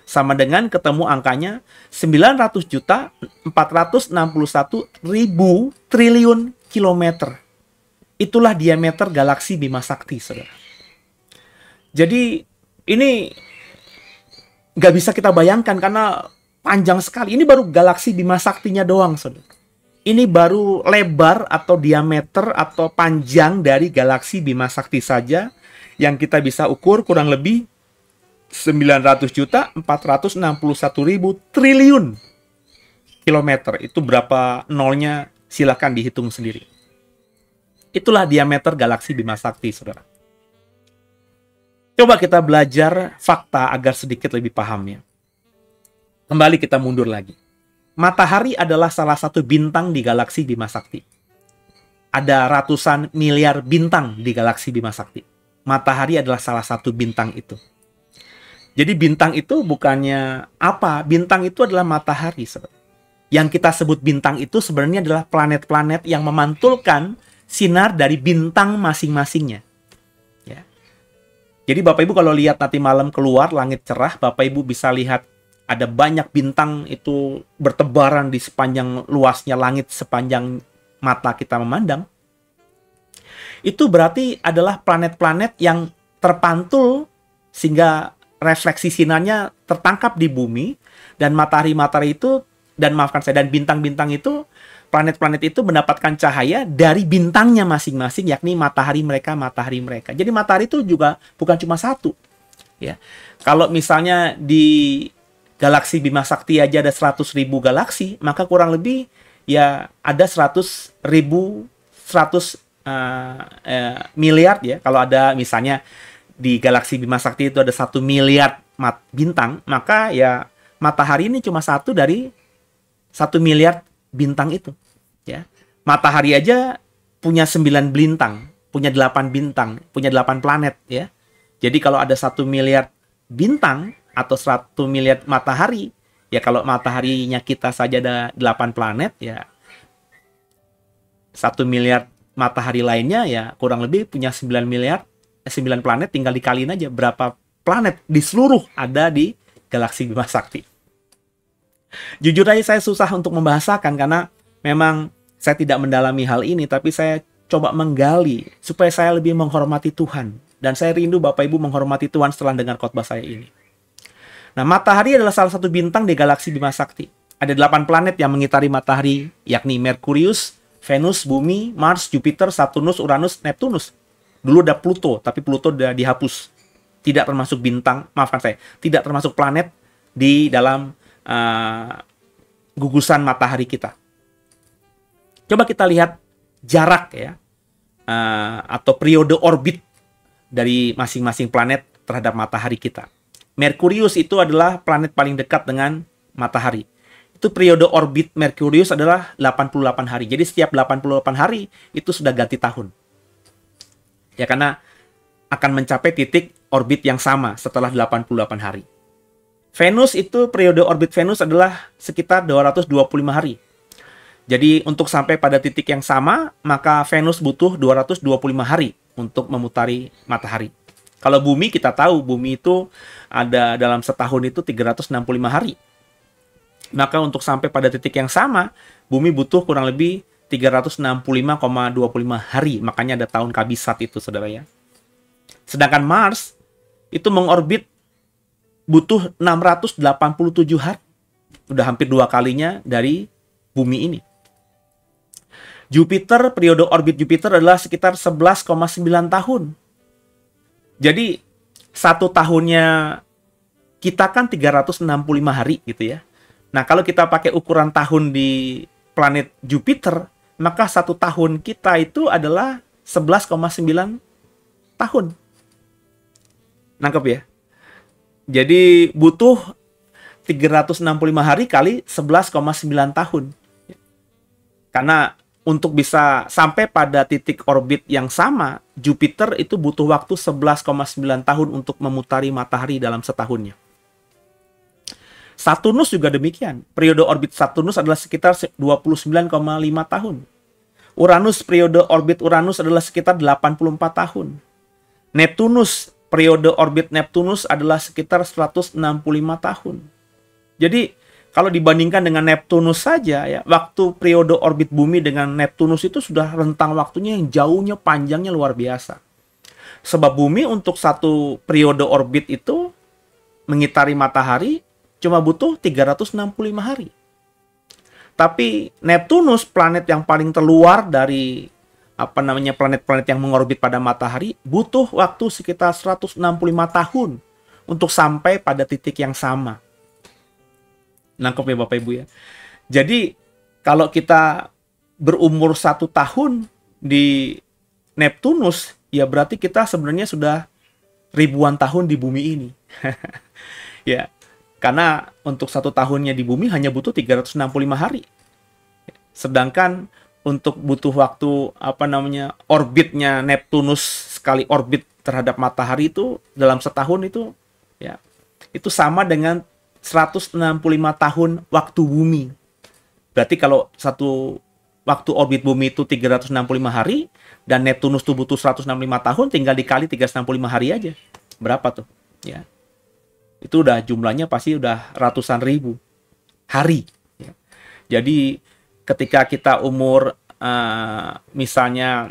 sama dengan ketemu angkanya 900.461.000 triliun kilometer. Itulah diameter galaksi Bima Sakti, saudara. Jadi ini nggak bisa kita bayangkan karena panjang sekali. Ini baru galaksi Bima Saktinya doang, saudara. Ini baru lebar atau diameter atau panjang dari galaksi Bima Sakti saja yang kita bisa ukur kurang lebih 900.461.000 triliun kilometer. Itu berapa nolnya, silakan dihitung sendiri. Itulah diameter galaksi Bima Sakti, saudara. Coba kita belajar fakta agar sedikit lebih paham ya. Kembali kita mundur lagi. Matahari adalah salah satu bintang di galaksi Bima Sakti. Ada ratusan miliar bintang di galaksi Bima Sakti. Matahari adalah salah satu bintang itu. Jadi bintang itu bukannya apa? Bintang itu adalah matahari. Yang kita sebut bintang itu sebenarnya adalah planet-planet yang memantulkan sinar dari bintang masing-masingnya. Ya. Jadi Bapak Ibu kalau lihat nanti malam keluar langit cerah, Bapak Ibu bisa lihat ada banyak bintang itu bertebaran di sepanjang luasnya langit, sepanjang mata kita memandang. Itu berarti adalah planet-planet yang terpantul sehingga refleksi sinarnya tertangkap di bumi, dan matahari-matahari itu, dan maafkan saya, dan bintang-bintang itu, planet-planet itu mendapatkan cahaya dari bintangnya masing-masing, yakni matahari mereka. Jadi matahari itu juga bukan cuma satu. Ya. Kalau misalnya di galaksi Bima Sakti aja ada 100.000 galaksi, maka kurang lebih ya ada 100.000 miliar ya. Kalau ada misalnya di galaksi Bima Sakti itu ada 1 miliar bintang, maka ya matahari ini cuma satu dari 1 miliar bintang itu. Ya. Matahari aja punya 9 bintang, punya 8 bintang, punya 8 planet ya. Jadi kalau ada 1 miliar bintang atau 1 miliar matahari, ya kalau mataharinya kita saja ada 8 planet, ya 1 miliar matahari lainnya ya kurang lebih punya 9 planet, tinggal dikaliin aja berapa planet di seluruh ada di galaksi Bima Sakti. Jujur aja saya susah untuk membahasakan karena memang saya tidak mendalami hal ini, tapi saya coba menggali supaya saya lebih menghormati Tuhan. Dan saya rindu Bapak Ibu menghormati Tuhan setelah dengar khotbah saya ini. Nah, matahari adalah salah satu bintang di galaksi Bima Sakti. Ada 8 planet yang mengitari matahari, yakni Merkurius, Venus, Bumi, Mars, Jupiter, Saturnus, Uranus, Neptunus. Dulu ada Pluto, tapi Pluto udah dihapus. Tidak termasuk bintang, maafkan saya, tidak termasuk planet di dalam gugusan matahari kita. Coba kita lihat jarak ya, atau periode orbit dari masing-masing planet terhadap matahari kita. Merkurius itu adalah planet paling dekat dengan matahari. Itu periode orbit Merkurius adalah 88 hari. Jadi setiap 88 hari itu sudah ganti tahun. Ya, karena akan mencapai titik orbit yang sama setelah 88 hari. Venus itu periode orbit Venus adalah sekitar 225 hari. Jadi untuk sampai pada titik yang sama, maka Venus butuh 225 hari untuk memutari matahari. Kalau bumi, kita tahu bumi itu ada dalam setahun itu 365 hari. Maka untuk sampai pada titik yang sama, bumi butuh kurang lebih 365,25 hari. Makanya ada tahun kabisat itu, saudara ya. Sedangkan Mars itu mengorbit butuh 687 hari. Udah hampir 2 kalinya dari bumi ini. Jupiter, periode orbit Jupiter adalah sekitar 11,9 tahun. Jadi, 1 tahunnya kita kan 365 hari gitu ya. Nah, kalau kita pakai ukuran tahun di planet Jupiter, maka 1 tahun kita itu adalah 11,9 tahun. Nangkep ya? Jadi, butuh 365 hari kali 11,9 tahun. Karena untuk bisa sampai pada titik orbit yang sama, Jupiter itu butuh waktu 11,9 tahun untuk memutari matahari dalam setahunnya. Saturnus juga demikian. Periode orbit Saturnus adalah sekitar 29,5 tahun. Uranus, periode orbit Uranus adalah sekitar 84 tahun. Neptunus, periode orbit Neptunus adalah sekitar 165 tahun. Jadi, kalau dibandingkan dengan Neptunus saja, ya, waktu periode orbit bumi dengan Neptunus itu sudah rentang waktunya yang jauhnya panjangnya luar biasa. Sebab bumi untuk satu periode orbit itu mengitari matahari cuma butuh 365 hari. Tapi Neptunus, planet yang paling terluar dari planet-planet yang mengorbit pada matahari, butuh waktu sekitar 165 tahun untuk sampai pada titik yang sama. Nangkep ya Bapak Ibu ya. Jadi kalau kita berumur 1 tahun di Neptunus, ya berarti kita sebenarnya sudah ribuan tahun di bumi ini. Ya, karena untuk 1 tahunnya di bumi hanya butuh 365 hari. Sedangkan untuk butuh waktu orbitnya Neptunus sekali orbit terhadap matahari itu dalam setahun itu ya itu sama dengan 165 tahun waktu bumi. Berarti kalau satu waktu orbit bumi itu 365 hari dan Neptunus tuh butuh 165 tahun, tinggal dikali 365 hari aja. Berapa tuh? Ya. Itu udah jumlahnya pasti udah ratusan ribu hari. Ya. Jadi ketika kita umur misalnya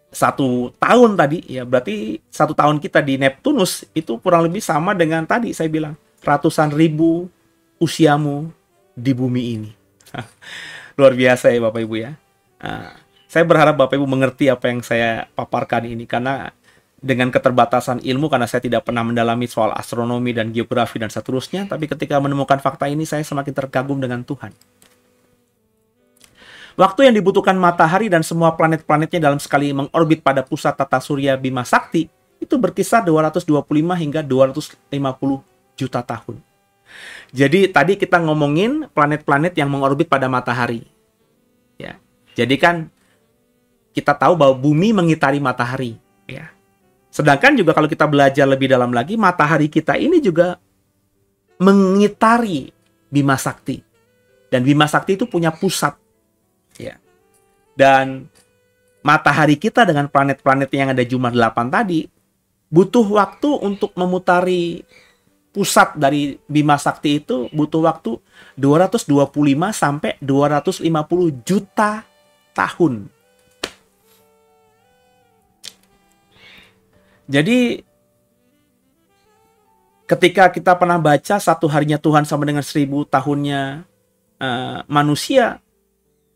1 tahun tadi, ya berarti 1 tahun kita di Neptunus itu kurang lebih sama dengan tadi saya bilang ratusan ribu usiamu di bumi ini. Luar biasa ya Bapak Ibu ya. Saya berharap Bapak Ibu mengerti apa yang saya paparkan ini, karena dengan keterbatasan ilmu, karena saya tidak pernah mendalami soal astronomi dan geografi dan seterusnya, tapi ketika menemukan fakta ini saya semakin terkagum dengan Tuhan. Waktu yang dibutuhkan matahari dan semua planet-planetnya dalam sekali mengorbit pada pusat tata surya Bima Sakti itu berkisar 225 hingga 250 juta tahun. Jadi tadi kita ngomongin planet-planet yang mengorbit pada matahari. Ya. Jadi kan kita tahu bahwa bumi mengitari matahari, ya. Sedangkan juga kalau kita belajar lebih dalam lagi, matahari kita ini juga mengitari Bima Sakti. Dan Bima Sakti itu punya pusat, ya. Dan matahari kita dengan planet-planet yang ada jumlah 8 tadi butuh waktu untuk memutari pusat dari Bima Sakti itu butuh waktu 225 sampai 250 juta tahun. Jadi Ketika kita pernah baca satu harinya Tuhan sama dengan 1000 tahunnya manusia,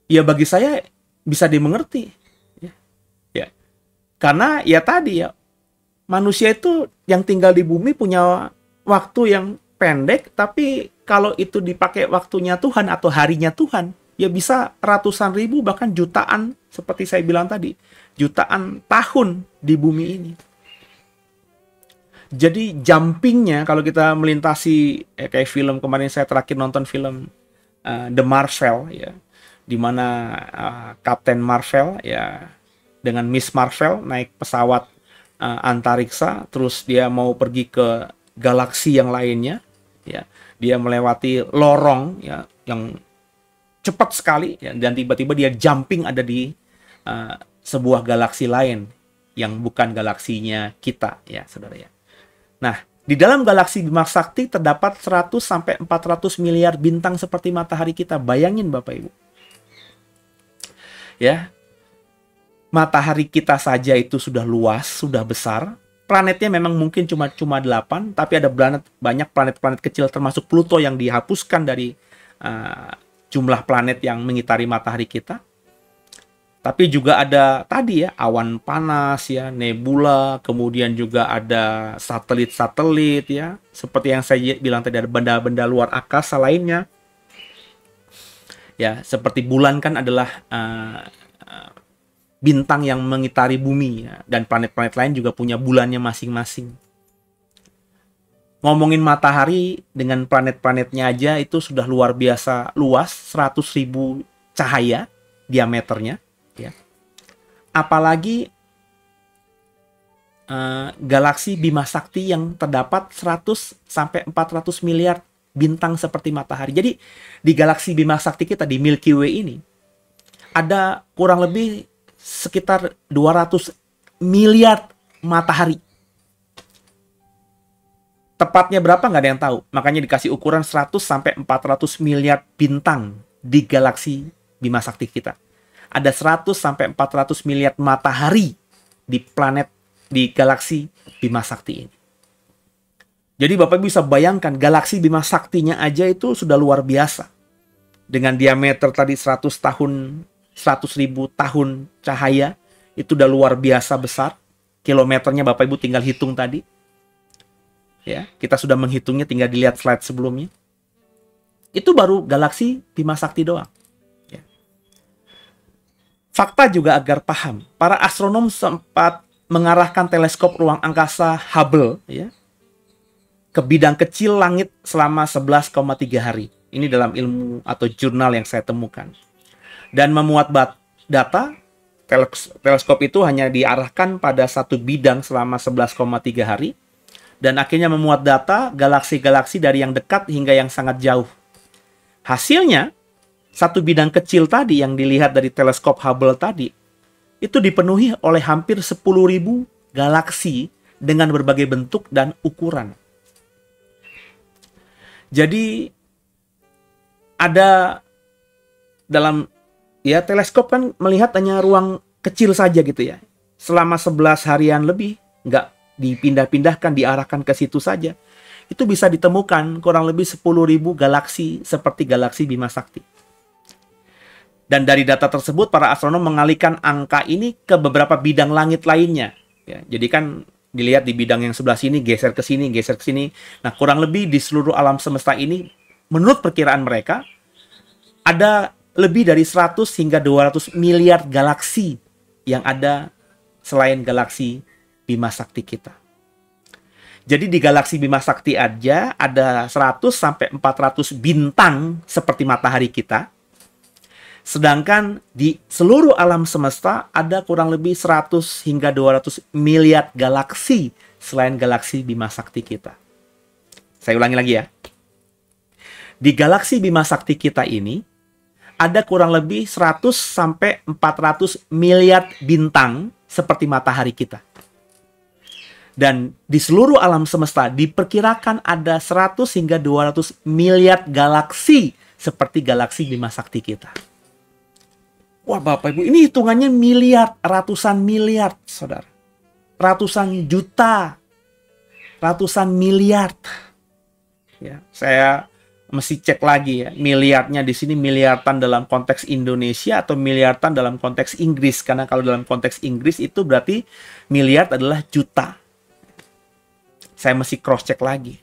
ya bagi saya bisa dimengerti. Ya. Karena ya tadi ya, manusia itu yang tinggal di bumi punya waktu yang pendek, tapi kalau itu dipakai waktunya Tuhan atau harinya Tuhan, ya bisa ratusan ribu bahkan jutaan, seperti saya bilang tadi, jutaan tahun di bumi ini. Jadi jumpingnya kalau kita melintasi kayak film kemarin, saya terakhir nonton film The Marvel ya, di mana Captain Marvel ya dengan Miss Marvel naik pesawat antariksa, terus dia mau pergi ke galaksi yang lainnya ya. Dia melewati lorong ya yang cepat sekali ya, dan tiba-tiba dia jumping ada di sebuah galaksi lain yang bukan galaksinya kita ya, Saudara ya. Nah, di dalam galaksi Bima Sakti terdapat 100 sampai 400 miliar bintang seperti matahari kita. Bayangin Bapak Ibu. Ya. Matahari kita saja itu sudah luas, sudah besar. Planetnya memang mungkin cuma 8, tapi ada banyak planet-planet kecil termasuk Pluto yang dihapuskan dari jumlah planet yang mengitari matahari kita. Tapi juga ada tadi ya, awan panas ya, nebula, kemudian juga ada satelit-satelit ya, seperti yang saya bilang tadi, ada benda-benda luar angkasa lainnya. Ya, seperti bulan kan adalah bintang yang mengitari bumi ya, dan planet-planet lain juga punya bulannya masing-masing. Ngomongin matahari dengan planet-planetnya aja itu sudah luar biasa luas, 100.000 cahaya diameternya. Ya. Apalagi galaksi Bima Sakti yang terdapat 100 sampai 400 miliar bintang seperti matahari. Jadi di galaksi Bima Sakti kita di Milky Way ini ada kurang lebih sekitar 200 miliar matahari. Tepatnya berapa nggak ada yang tahu. Makanya dikasih ukuran 100 sampai 400 miliar bintang di galaksi Bima Sakti kita. Ada 100 sampai 400 miliar matahari di planet, di galaksi Bima Sakti ini. Jadi Bapak bisa bayangkan galaksi Bima Saktinya aja itu sudah luar biasa. Dengan diameter tadi 100 tahun, 100.000 tahun cahaya, itu udah luar biasa besar. Kilometernya Bapak Ibu tinggal hitung tadi. Ya, kita sudah menghitungnya, tinggal dilihat slide sebelumnya. Itu baru galaksi Bima Sakti doang. Fakta juga agar paham, para astronom sempat mengarahkan teleskop ruang angkasa Hubble ya, ke bidang kecil langit selama 11,3 hari. Ini dalam ilmu atau jurnal yang saya temukan. Dan memuat data, teleskop itu hanya diarahkan pada satu bidang selama 11,3 hari. Dan akhirnya memuat data galaksi-galaksi dari yang dekat hingga yang sangat jauh. Hasilnya, satu bidang kecil tadi yang dilihat dari teleskop Hubble tadi, itu dipenuhi oleh hampir 10.000 galaksi dengan berbagai bentuk dan ukuran. Jadi, ada dalam, ya teleskop kan melihat hanya ruang kecil saja gitu ya. Selama 11 harian lebih, nggak dipindah-pindahkan, diarahkan ke situ saja. Itu bisa ditemukan kurang lebih 10.000 galaksi seperti galaksi Bima Sakti. Dan dari data tersebut, para astronom mengalihkan angka ini ke beberapa bidang langit lainnya. Ya, jadi kan dilihat di bidang yang sebelah sini, geser ke sini, geser ke sini. Nah, kurang lebih di seluruh alam semesta ini, menurut perkiraan mereka, ada lebih dari 100 hingga 200 miliar galaksi yang ada selain galaksi Bima Sakti kita. Jadi di galaksi Bima Sakti aja ada 100 sampai 400 bintang seperti matahari kita. Sedangkan di seluruh alam semesta ada kurang lebih 100 hingga 200 miliar galaksi selain galaksi Bima Sakti kita. Saya ulangi lagi ya. Di galaksi Bima Sakti kita ini ada kurang lebih 100 sampai 400 miliar bintang seperti matahari kita. Dan di seluruh alam semesta diperkirakan ada 100 hingga 200 miliar galaksi seperti galaksi Bima Sakti kita. Wah Bapak Ibu, ini hitungannya miliar, ratusan miliar, saudara. Ratusan juta, ratusan miliar. ya. Saya mesti cek lagi ya, miliarnya di sini miliaran dalam konteks Indonesia atau miliaran dalam konteks Inggris, karena kalau dalam konteks Inggris itu berarti miliar adalah juta. Saya mesti cross check lagi.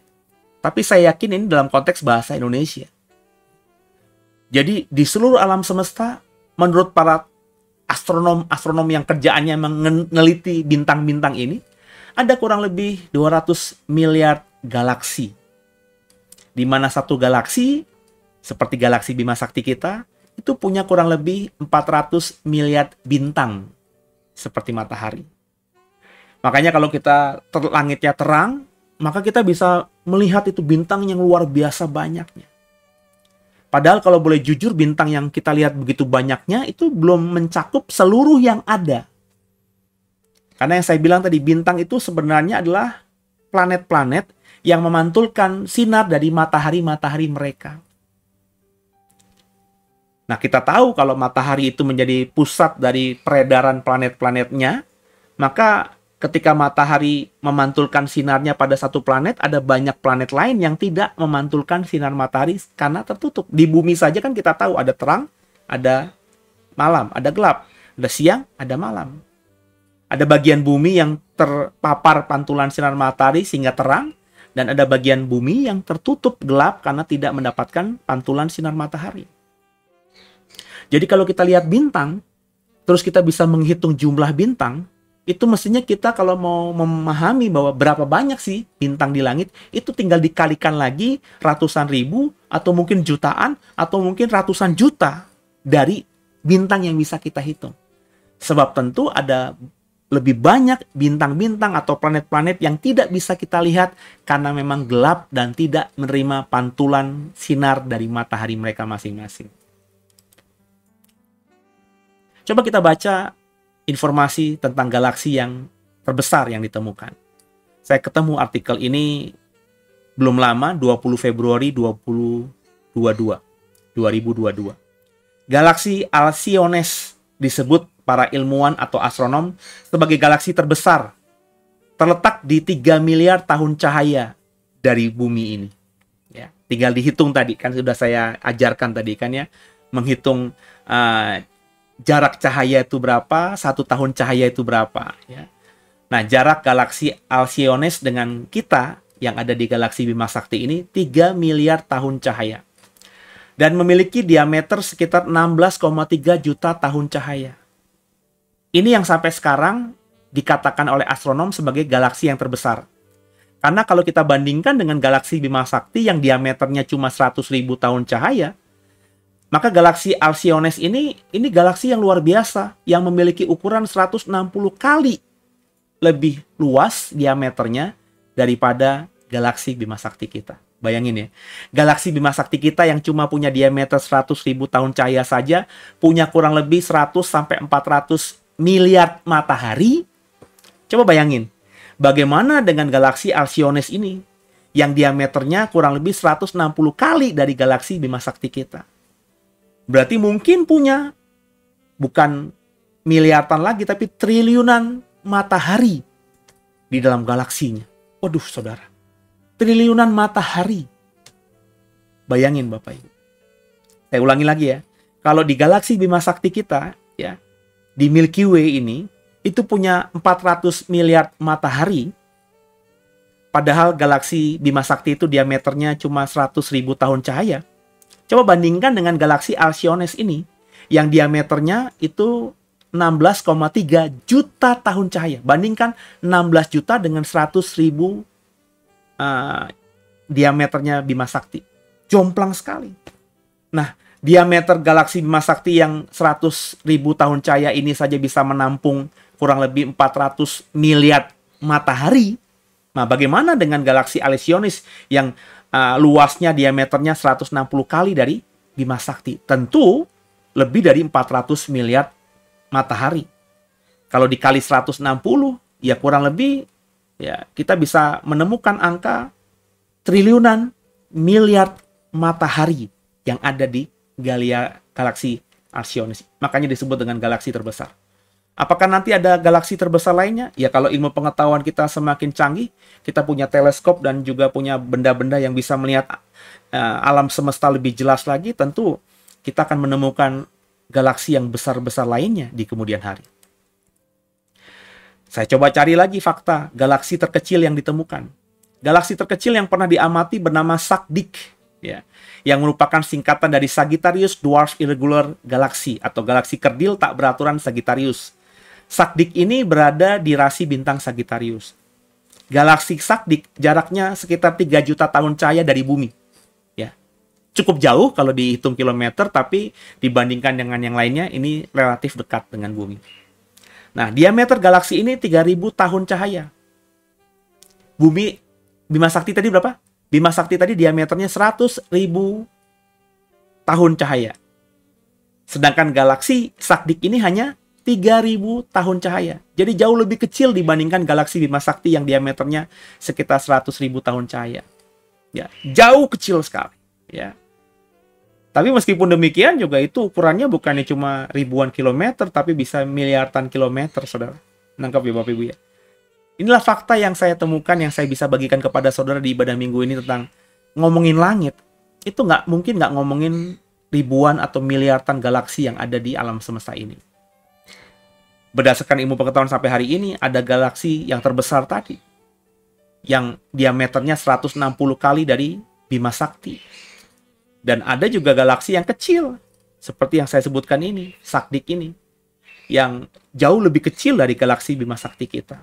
Tapi saya yakin ini dalam konteks bahasa Indonesia. Jadi di seluruh alam semesta, menurut para astronom yang kerjaannya meneliti bintang-bintang ini, ada kurang lebih 200 miliar galaksi. Di mana satu galaksi, seperti galaksi Bima Sakti kita, itu punya kurang lebih 400 miliar bintang, seperti matahari. Makanya kalau kita langitnya terang, maka kita bisa melihat itu bintang yang luar biasa banyaknya. Padahal kalau boleh jujur, bintang yang kita lihat begitu banyaknya, itu belum mencakup seluruh yang ada. Karena yang saya bilang tadi, bintang itu sebenarnya adalah planet-planet yang memantulkan sinar dari matahari-matahari mereka. Nah, kita tahu kalau matahari itu menjadi pusat dari peredaran planet-planetnya, maka ketika matahari memantulkan sinarnya pada satu planet, ada banyak planet lain yang tidak memantulkan sinar matahari karena tertutup. Di bumi saja kan kita tahu ada terang, ada malam, ada gelap, ada siang, ada malam. Ada bagian bumi yang terpapar pantulan sinar matahari sehingga terang, dan ada bagian bumi yang tertutup gelap karena tidak mendapatkan pantulan sinar matahari. Jadi kalau kita lihat bintang, terus kita bisa menghitung jumlah bintang, itu mestinya kita kalau mau memahami bahwa berapa banyak sih bintang di langit, itu tinggal dikalikan lagi ratusan ribu, atau mungkin jutaan, atau mungkin ratusan juta dari bintang yang bisa kita hitung. Sebab tentu ada lebih banyak bintang-bintang atau planet-planet yang tidak bisa kita lihat karena memang gelap dan tidak menerima pantulan sinar dari matahari mereka masing-masing. Coba kita baca informasi tentang galaksi yang terbesar yang ditemukan. Saya ketemu artikel ini belum lama, 20 Februari 2022. Galaksi Alcyones disebut para ilmuwan atau astronom sebagai galaksi terbesar, terletak di 3 miliar tahun cahaya dari bumi ini. Ya, tinggal dihitung tadi, kan sudah saya ajarkan tadi kan ya, menghitung jarak cahaya itu berapa, 1 tahun cahaya itu berapa. Ya. Nah, jarak galaksi Alcyones dengan kita yang ada di galaksi Bima Sakti ini 3 miliar tahun cahaya. Dan memiliki diameter sekitar 16,3 juta tahun cahaya. Ini yang sampai sekarang dikatakan oleh astronom sebagai galaksi yang terbesar. Karena kalau kita bandingkan dengan galaksi Bima Sakti yang diameternya cuma 100.000 tahun cahaya, maka galaksi Alcyones ini galaksi yang luar biasa, yang memiliki ukuran 160 kali lebih luas diameternya daripada galaksi Bima Sakti kita. Bayangin ya, galaksi Bima Sakti kita yang cuma punya diameter 100.000 tahun cahaya saja, punya kurang lebih 100 sampai 400 miliar matahari. Coba bayangin, bagaimana dengan galaksi Alcyones ini yang diameternya kurang lebih 160 kali dari galaksi Bima Sakti kita. Berarti mungkin punya bukan miliaran lagi, tapi triliunan matahari di dalam galaksinya. Waduh saudara, triliunan matahari. Bayangin Bapak Ibu. Saya ulangi lagi ya, kalau di galaksi Bima Sakti kita ya, di Milky Way ini, itu punya 400 miliar matahari. Padahal galaksi Bima Sakti itu diameternya cuma 100.000 tahun cahaya. Coba bandingkan dengan galaksi Alcyones ini, yang diameternya itu 16,3 juta tahun cahaya. Bandingkan 16 juta dengan 100.000 diameternya Bima Sakti. Jomplang sekali. Nah, diameter galaksi Bima Sakti yang 100.000 tahun cahaya ini saja bisa menampung kurang lebih 400 miliar matahari. Nah, bagaimana dengan galaksi Alcyones yang luasnya diameternya 160 kali dari Bima Sakti? Tentu lebih dari 400 miliar matahari. Kalau dikali 160, ya kurang lebih ya kita bisa menemukan angka triliunan miliar matahari yang ada di galaksi Alcyones. Makanya disebut dengan galaksi terbesar. Apakah nanti ada galaksi terbesar lainnya? Ya kalau ilmu pengetahuan kita semakin canggih, kita punya teleskop dan juga punya benda-benda yang bisa melihat alam semesta lebih jelas lagi, tentu kita akan menemukan galaksi yang besar-besar lainnya di kemudian hari. Saya coba cari lagi fakta galaksi terkecil yang ditemukan. Galaksi terkecil yang pernah diamati bernama Sagdik, ya, yang merupakan singkatan dari Sagittarius Dwarf Irregular Galaxy atau galaksi kerdil tak beraturan Sagittarius. Sagdik ini berada di rasi bintang Sagittarius. Galaksi Sagdik jaraknya sekitar 3 juta tahun cahaya dari bumi. Ya. Cukup jauh kalau dihitung kilometer, tapi dibandingkan dengan yang lainnya ini relatif dekat dengan bumi. Nah, diameter galaksi ini 3.000 tahun cahaya. Bima Sakti tadi berapa? Bima Sakti tadi diameternya 100.000 tahun cahaya. Sedangkan galaksi Sagdik ini hanya 3.000 tahun cahaya. Jadi jauh lebih kecil dibandingkan galaksi Bima Sakti yang diameternya sekitar 100.000 tahun cahaya. Ya, jauh kecil sekali. Ya. Tapi meskipun demikian juga itu ukurannya bukannya cuma ribuan kilometer, tapi bisa miliaran kilometer, saudara. Nangkap ya Bapak Ibu ya. Inilah fakta yang saya temukan, yang saya bisa bagikan kepada saudara di ibadah minggu ini tentang ngomongin langit. Itu mungkin nggak ngomongin ribuan atau miliaran galaksi yang ada di alam semesta ini. Berdasarkan ilmu pengetahuan sampai hari ini, ada galaksi yang terbesar tadi, yang diameternya 160 kali dari Bima Sakti. Dan ada juga galaksi yang kecil, seperti yang saya sebutkan ini, Sagdik ini, yang jauh lebih kecil dari galaksi Bima Sakti kita.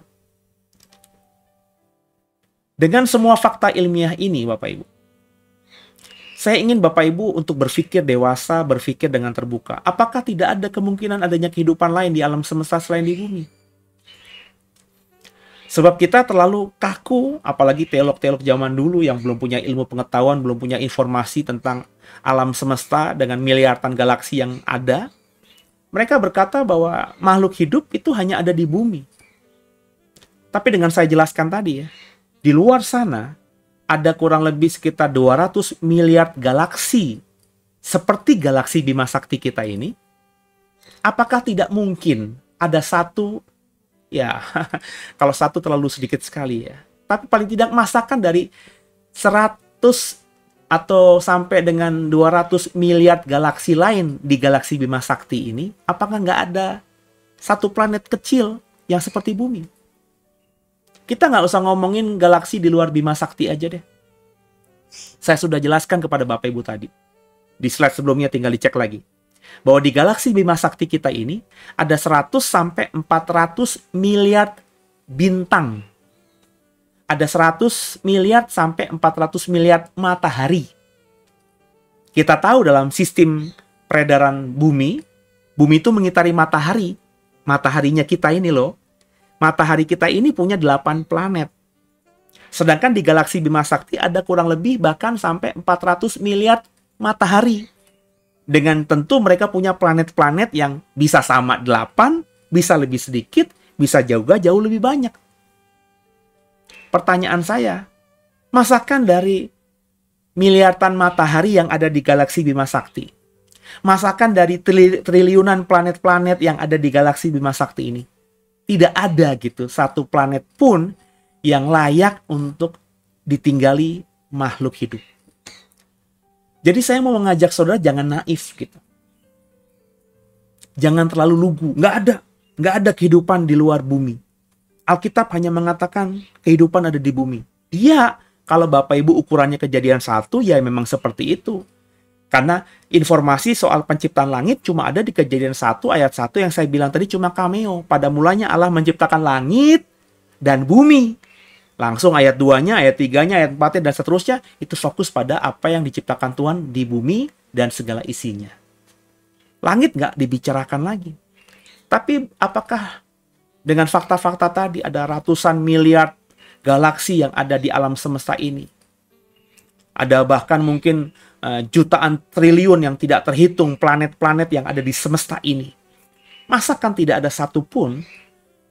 Dengan semua fakta ilmiah ini, Bapak Ibu, saya ingin Bapak Ibu untuk berpikir dewasa, berpikir dengan terbuka. Apakah tidak ada kemungkinan adanya kehidupan lain di alam semesta selain di bumi? Sebab kita terlalu kaku, apalagi teolog-teolog zaman dulu yang belum punya ilmu pengetahuan, belum punya informasi tentang alam semesta dengan miliaran galaksi yang ada. Mereka berkata bahwa makhluk hidup itu hanya ada di bumi. Tapi dengan saya jelaskan tadi ya, di luar sana ada kurang lebih sekitar 200 miliar galaksi seperti galaksi Bima Sakti kita ini. Apakah tidak mungkin ada satu, ya kalau satu terlalu sedikit sekali ya, tapi paling tidak masakan dari 100 atau sampai dengan 200 miliar galaksi lain di galaksi Bima Sakti ini, apakah nggak ada satu planet kecil yang seperti bumi? Kita nggak usah ngomongin galaksi di luar Bima Sakti aja deh. Saya sudah jelaskan kepada Bapak Ibu tadi. Di slide sebelumnya tinggal dicek lagi. Bahwa di galaksi Bima Sakti kita ini ada 100 sampai 400 miliar bintang. Ada 100 miliar sampai 400 miliar matahari. Kita tahu dalam sistem peredaran bumi itu mengitari matahari. Mataharinya kita ini loh. Matahari kita ini punya 8 planet. Sedangkan di galaksi Bima Sakti ada kurang lebih bahkan sampai 400 miliar matahari. Dengan tentu mereka punya planet-planet yang bisa sama 8, bisa lebih sedikit, bisa juga jauh lebih banyak. Pertanyaan saya, masakan dari miliaran matahari yang ada di galaksi Bima Sakti, masakan dari triliunan planet-planet yang ada di galaksi Bima Sakti ini, tidak ada gitu satu planet pun yang layak untuk ditinggali makhluk hidup. Jadi saya mau mengajak saudara jangan naif gitu. Jangan terlalu lugu. Nggak ada kehidupan di luar bumi. Alkitab hanya mengatakan kehidupan ada di bumi. Iya, kalau Bapak Ibu ukurannya Kejadian 1, ya memang seperti itu. Karena informasi soal penciptaan langit cuma ada di Kejadian 1 ayat 1 yang saya bilang tadi cuma cameo. Pada mulanya Allah menciptakan langit dan bumi. Langsung ayat 2-nya, ayat 3-nya, ayat 4-nya, dan seterusnya, itu fokus pada apa yang diciptakan Tuhan di bumi dan segala isinya. Langit nggak dibicarakan lagi. Tapi apakah dengan fakta-fakta tadi ada ratusan miliar galaksi yang ada di alam semesta ini? Ada bahkan mungkin jutaan triliun yang tidak terhitung planet-planet yang ada di semesta ini. Masakan tidak ada satupun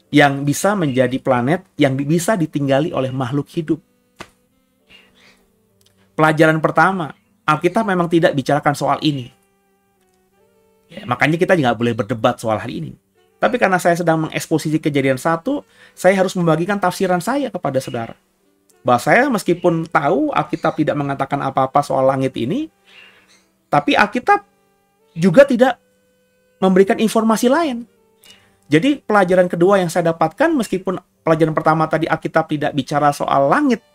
yang bisa menjadi planet yang bisa ditinggali oleh makhluk hidup? Pelajaran pertama, Alkitab memang tidak bicarakan soal ini. Ya, makanya kita nggak boleh berdebat soal hal ini. Tapi karena saya sedang mengeksposisi kejadian 1, saya harus membagikan tafsiran saya kepada saudara. Bahwa saya meskipun tahu Alkitab tidak mengatakan apa-apa soal langit ini, tapi Alkitab juga tidak memberikan informasi lain. Jadi pelajaran kedua yang saya dapatkan, meskipun pelajaran pertama tadi Alkitab tidak bicara soal langit,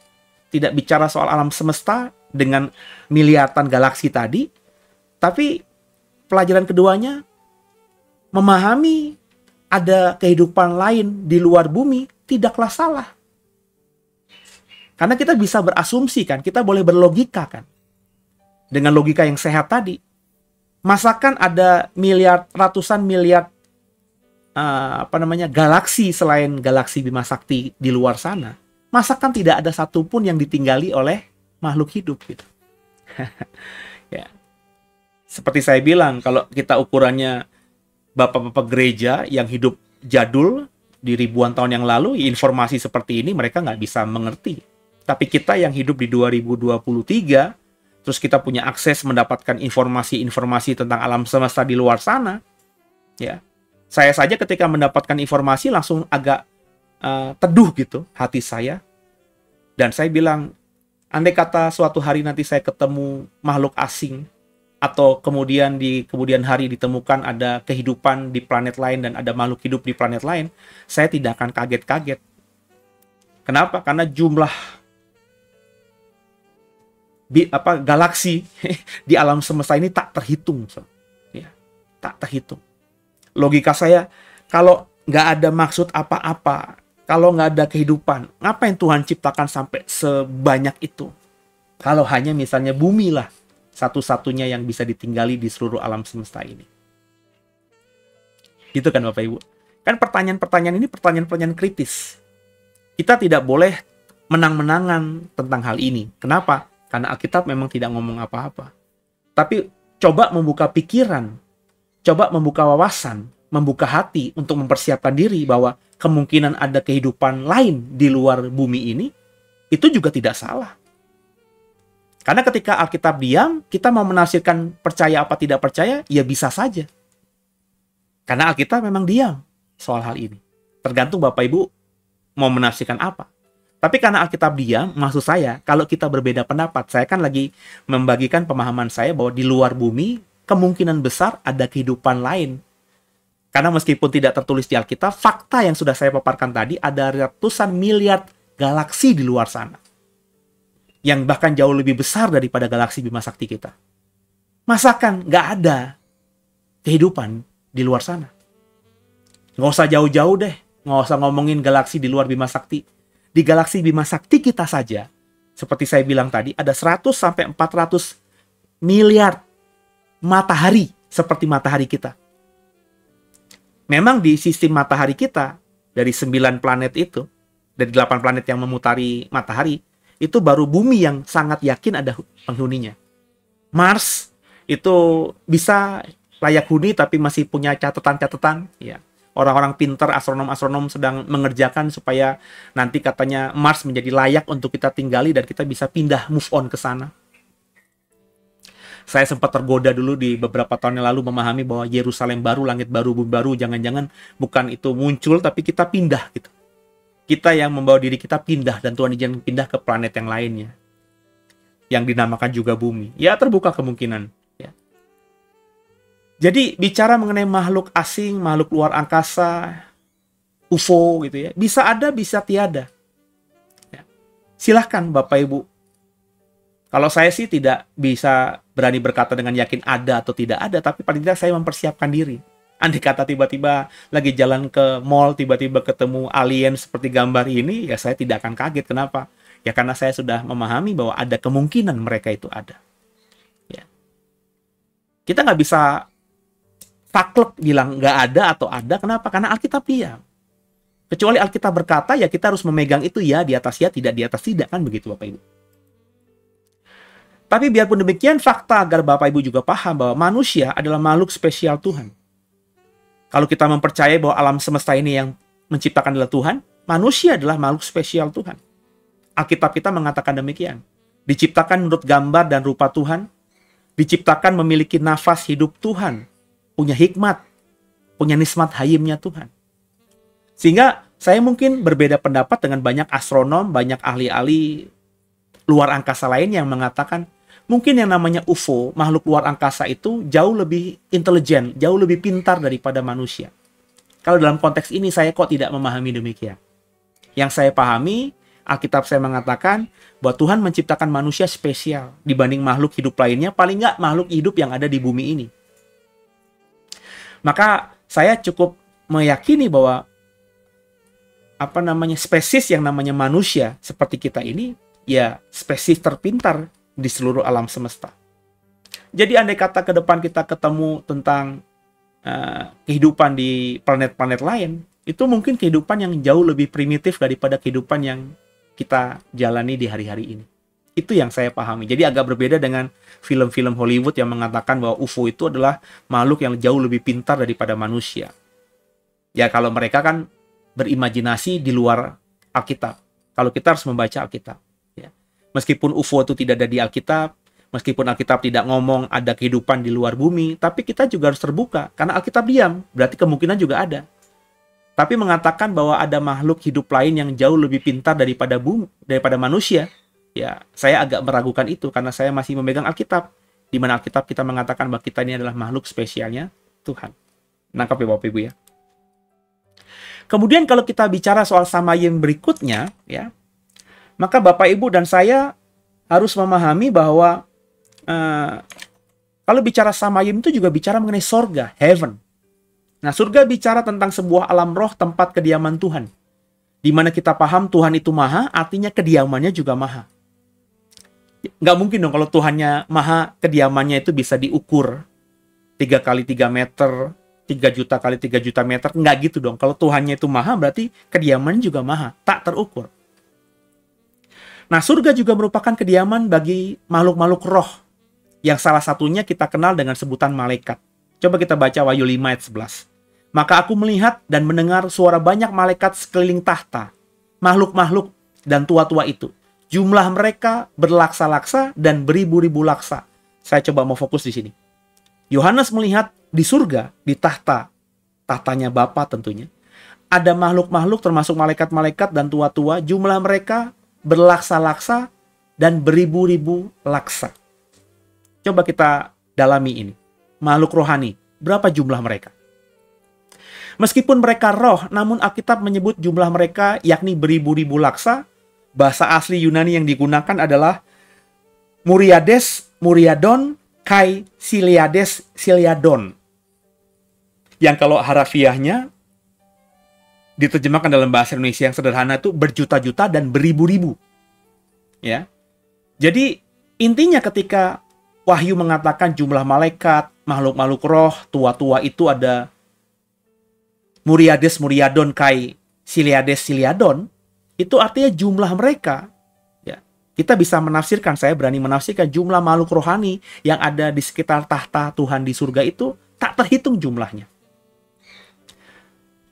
tidak bicara soal alam semesta dengan miliaran galaksi tadi, tapi pelajaran keduanya memahami ada kehidupan lain di luar bumi tidaklah salah. Karena kita bisa berasumsi kan, kita boleh berlogika kan. Dengan logika yang sehat tadi. Masakan ada ratusan miliar galaksi selain galaksi Bima Sakti di luar sana. Masakan tidak ada satupun yang ditinggali oleh makhluk hidup gitu. Ya. Seperti saya bilang, kalau kita ukurannya bapak-bapak gereja yang hidup jadul di ribuan tahun yang lalu, informasi seperti ini mereka nggak bisa mengerti. Tapi kita yang hidup di 2023, terus kita punya akses mendapatkan informasi-informasi tentang alam semesta di luar sana, ya. Saya saja ketika mendapatkan informasi langsung agak teduh gitu hati saya. Dan saya bilang, andai kata suatu hari nanti saya ketemu makhluk asing, atau kemudian di kemudian hari ditemukan ada kehidupan di planet lain dan ada makhluk hidup di planet lain, saya tidak akan kaget-kaget. Kenapa? Karena jumlah galaksi di alam semesta ini tak terhitung. Ya, tak terhitung. Logika saya, kalau nggak ada maksud apa-apa, kalau nggak ada kehidupan, ngapain Tuhan ciptakan sampai sebanyak itu? Kalau hanya misalnya bumi lah, satu-satunya yang bisa ditinggali di seluruh alam semesta ini. Gitu kan Bapak Ibu? Kan pertanyaan-pertanyaan ini pertanyaan-pertanyaan kritis. Kita tidak boleh menang-menangan tentang hal ini. Kenapa? Karena Alkitab memang tidak ngomong apa-apa. Tapi coba membuka pikiran, coba membuka wawasan, membuka hati untuk mempersiapkan diri bahwa kemungkinan ada kehidupan lain di luar bumi ini, itu juga tidak salah. Karena ketika Alkitab diam, kita mau menafsirkan percaya apa tidak percaya, ya bisa saja. Karena Alkitab memang diam soal hal ini. Tergantung Bapak Ibu mau menafsirkan apa. Tapi karena Alkitab diam, maksud saya, kalau kita berbeda pendapat, saya kan lagi membagikan pemahaman saya bahwa di luar bumi, kemungkinan besar ada kehidupan lain. Karena meskipun tidak tertulis di Alkitab, fakta yang sudah saya paparkan tadi, ada ratusan miliar galaksi di luar sana. Yang bahkan jauh lebih besar daripada galaksi Bima Sakti kita. Masakan nggak ada kehidupan di luar sana? Nggak usah jauh-jauh deh. Nggak usah ngomongin galaksi di luar Bima Sakti. Di galaksi Bima Sakti kita saja, seperti saya bilang tadi, ada 100-400 miliar matahari seperti matahari kita. Memang di sistem matahari kita, dari 9 planet itu, dari 8 planet yang memutari matahari, itu baru bumi yang sangat yakin ada penghuninya. Mars itu bisa layak huni tapi masih punya catatan-catatan. Ya. Orang-orang pintar, astronom-astronom sedang mengerjakan supaya nanti katanya Mars menjadi layak untuk kita tinggali dan kita bisa pindah, move on ke sana. Saya sempat tergoda dulu di beberapa tahun yang lalu memahami bahwa Yerusalem baru, langit baru, bumi baru, jangan-jangan bukan itu muncul, tapi kita pindah gitu. Kita yang membawa diri kita pindah, dan Tuhan izin pindah ke planet yang lainnya. Yang dinamakan juga bumi. Ya, terbuka kemungkinan. Ya. Jadi, bicara mengenai makhluk asing, makhluk luar angkasa, UFO gitu ya, bisa ada, bisa tiada. Ya. Silahkan Bapak Ibu. Kalau saya sih tidak bisa berani berkata dengan yakin ada atau tidak ada, tapi paling tidak saya mempersiapkan diri. Andai kata tiba-tiba lagi jalan ke mall, tiba-tiba ketemu alien seperti gambar ini, ya saya tidak akan kaget. Kenapa? Ya karena saya sudah memahami bahwa ada kemungkinan mereka itu ada. Ya. Kita nggak bisa taklek bilang nggak ada atau ada. Kenapa? Karena Alkitab diam. Kecuali Alkitab berkata, ya kita harus memegang itu ya, di atas ya, tidak di atas tidak. Kan begitu Bapak Ibu. Tapi biarpun demikian, fakta agar Bapak Ibu juga paham bahwa manusia adalah makhluk spesial Tuhan. Kalau kita mempercayai bahwa alam semesta ini yang menciptakan adalah Tuhan, manusia adalah makhluk spesial Tuhan. Alkitab kita mengatakan demikian. Diciptakan menurut gambar dan rupa Tuhan, diciptakan memiliki nafas hidup Tuhan, punya hikmat, punya nismat hayimnya Tuhan. Sehingga saya mungkin berbeda pendapat dengan banyak astronom, banyak ahli-ahli luar angkasa lain yang mengatakan mungkin yang namanya UFO, makhluk luar angkasa itu jauh lebih intelijen, jauh lebih pintar daripada manusia. Kalau dalam konteks ini saya kok tidak memahami demikian. Yang saya pahami, Alkitab saya mengatakan bahwa Tuhan menciptakan manusia spesial dibanding makhluk hidup lainnya, paling nggak makhluk hidup yang ada di bumi ini. Maka saya cukup meyakini bahwa spesies yang namanya manusia seperti kita ini ya spesies terpintar di seluruh alam semesta. Jadi andai kata ke depan kita ketemu tentang kehidupan di planet-planet lain, itu mungkin kehidupan yang jauh lebih primitif daripada kehidupan yang kita jalani di hari-hari ini. Itu yang saya pahami. Jadi agak berbeda dengan film-film Hollywood yang mengatakan bahwa UFO itu adalah makhluk yang jauh lebih pintar daripada manusia. Ya kalau mereka kan berimajinasi di luar Alkitab. Kalau kita harus membaca Alkitab. Ya. Meskipun UFO itu tidak ada di Alkitab, meskipun Alkitab tidak ngomong ada kehidupan di luar bumi, tapi kita juga harus terbuka. Karena Alkitab diam, berarti kemungkinan juga ada. Tapi mengatakan bahwa ada makhluk hidup lain yang jauh lebih pintar daripada manusia, ya saya agak meragukan itu karena saya masih memegang Alkitab. Di mana Alkitab kita mengatakan bahwa kita ini adalah makhluk spesialnya Tuhan. Nangkap ya Bapak Ibu ya. Kemudian kalau kita bicara soal samayim berikutnya, ya, maka Bapak Ibu dan saya harus memahami bahwa kalau bicara samayim itu juga bicara mengenai sorga, heaven. Nah, surga bicara tentang sebuah alam roh tempat kediaman Tuhan. Di mana kita paham Tuhan itu maha, artinya kediamannya juga maha. Nggak mungkin dong kalau Tuhannya maha, kediamannya itu bisa diukur 3 kali 3 meter, 3 juta kali 3 juta meter, nggak gitu dong. Kalau Tuhannya itu maha, berarti kediaman juga maha, tak terukur. Nah, surga juga merupakan kediaman bagi makhluk-makhluk roh, yang salah satunya kita kenal dengan sebutan malaikat. Coba kita baca Wahyu 5 ayat 11. Maka aku melihat dan mendengar suara banyak malaikat sekeliling tahta, makhluk-makhluk dan tua-tua itu. Jumlah mereka berlaksa-laksa dan beribu-ribu laksa. Saya coba mau fokus di sini. Yohanes melihat di surga, di tahtanya Bapa tentunya, ada makhluk-makhluk termasuk malaikat-malaikat dan tua-tua, jumlah mereka berlaksa-laksa dan beribu-ribu laksa. Coba kita dalami ini. Makhluk rohani, berapa jumlah mereka? Meskipun mereka roh, namun Alkitab menyebut jumlah mereka yakni beribu-ribu laksa. Bahasa asli Yunani yang digunakan adalah Muriades, Muriadon, Kai Siliades, Siliadon. Yang kalau harafiahnya diterjemahkan dalam bahasa Indonesia yang sederhana itu berjuta-juta dan beribu-ribu. Ya. Jadi intinya ketika Wahyu mengatakan jumlah malaikat, makhluk-makhluk roh, tua-tua itu ada Muriades, Muriadon, Kai Siliades, Siliadon, itu artinya jumlah mereka. Ya, kita bisa menafsirkan, saya berani menafsirkan jumlah makhluk rohani yang ada di sekitar tahta Tuhan di surga itu tak terhitung jumlahnya.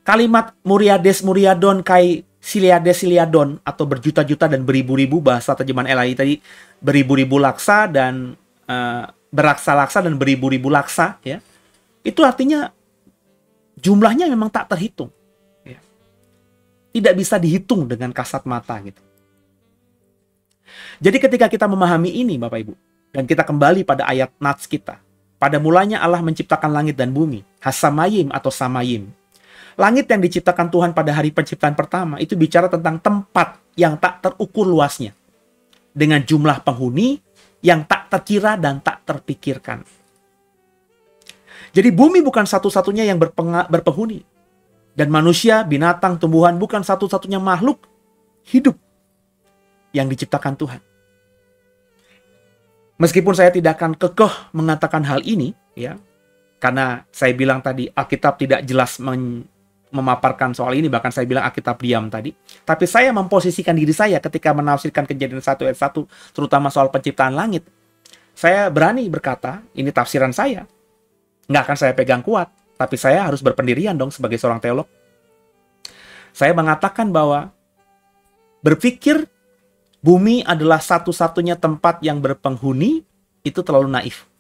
Kalimat Muriades, Muriadon, Kai Siliades, Siliadon atau berjuta-juta dan beribu-ribu, bahasa terjemahan LAI tadi beribu-ribu laksa dan beraksa-laksa dan beribu-ribu laksa, ya. Itu artinya jumlahnya memang tak terhitung. Ya. Tidak bisa dihitung dengan kasat mata gitu. Jadi ketika kita memahami ini Bapak Ibu, dan kita kembali pada ayat Nats kita. Pada mulanya Allah menciptakan langit dan bumi, hasamayim atau samayim. Langit yang diciptakan Tuhan pada hari penciptaan pertama itu bicara tentang tempat yang tak terukur luasnya. Dengan jumlah penghuni yang tak terkira dan tak terpikirkan. Jadi bumi bukan satu-satunya yang berpenghuni. Dan manusia, binatang, tumbuhan bukan satu-satunya makhluk hidup yang diciptakan Tuhan. Meskipun saya tidak akan kekeh mengatakan hal ini, ya, karena saya bilang tadi Alkitab tidak jelas memaparkan soal ini, bahkan saya bilang Alkitab diam tadi. Tapi saya memposisikan diri saya ketika menafsirkan Kejadian 1 ayat 1, terutama soal penciptaan langit. Saya berani berkata, ini tafsiran saya. Nggak akan saya pegang kuat, tapi saya harus berpendirian dong sebagai seorang teolog. Saya mengatakan bahwa berpikir bumi adalah satu-satunya tempat yang berpenghuni, itu terlalu naif.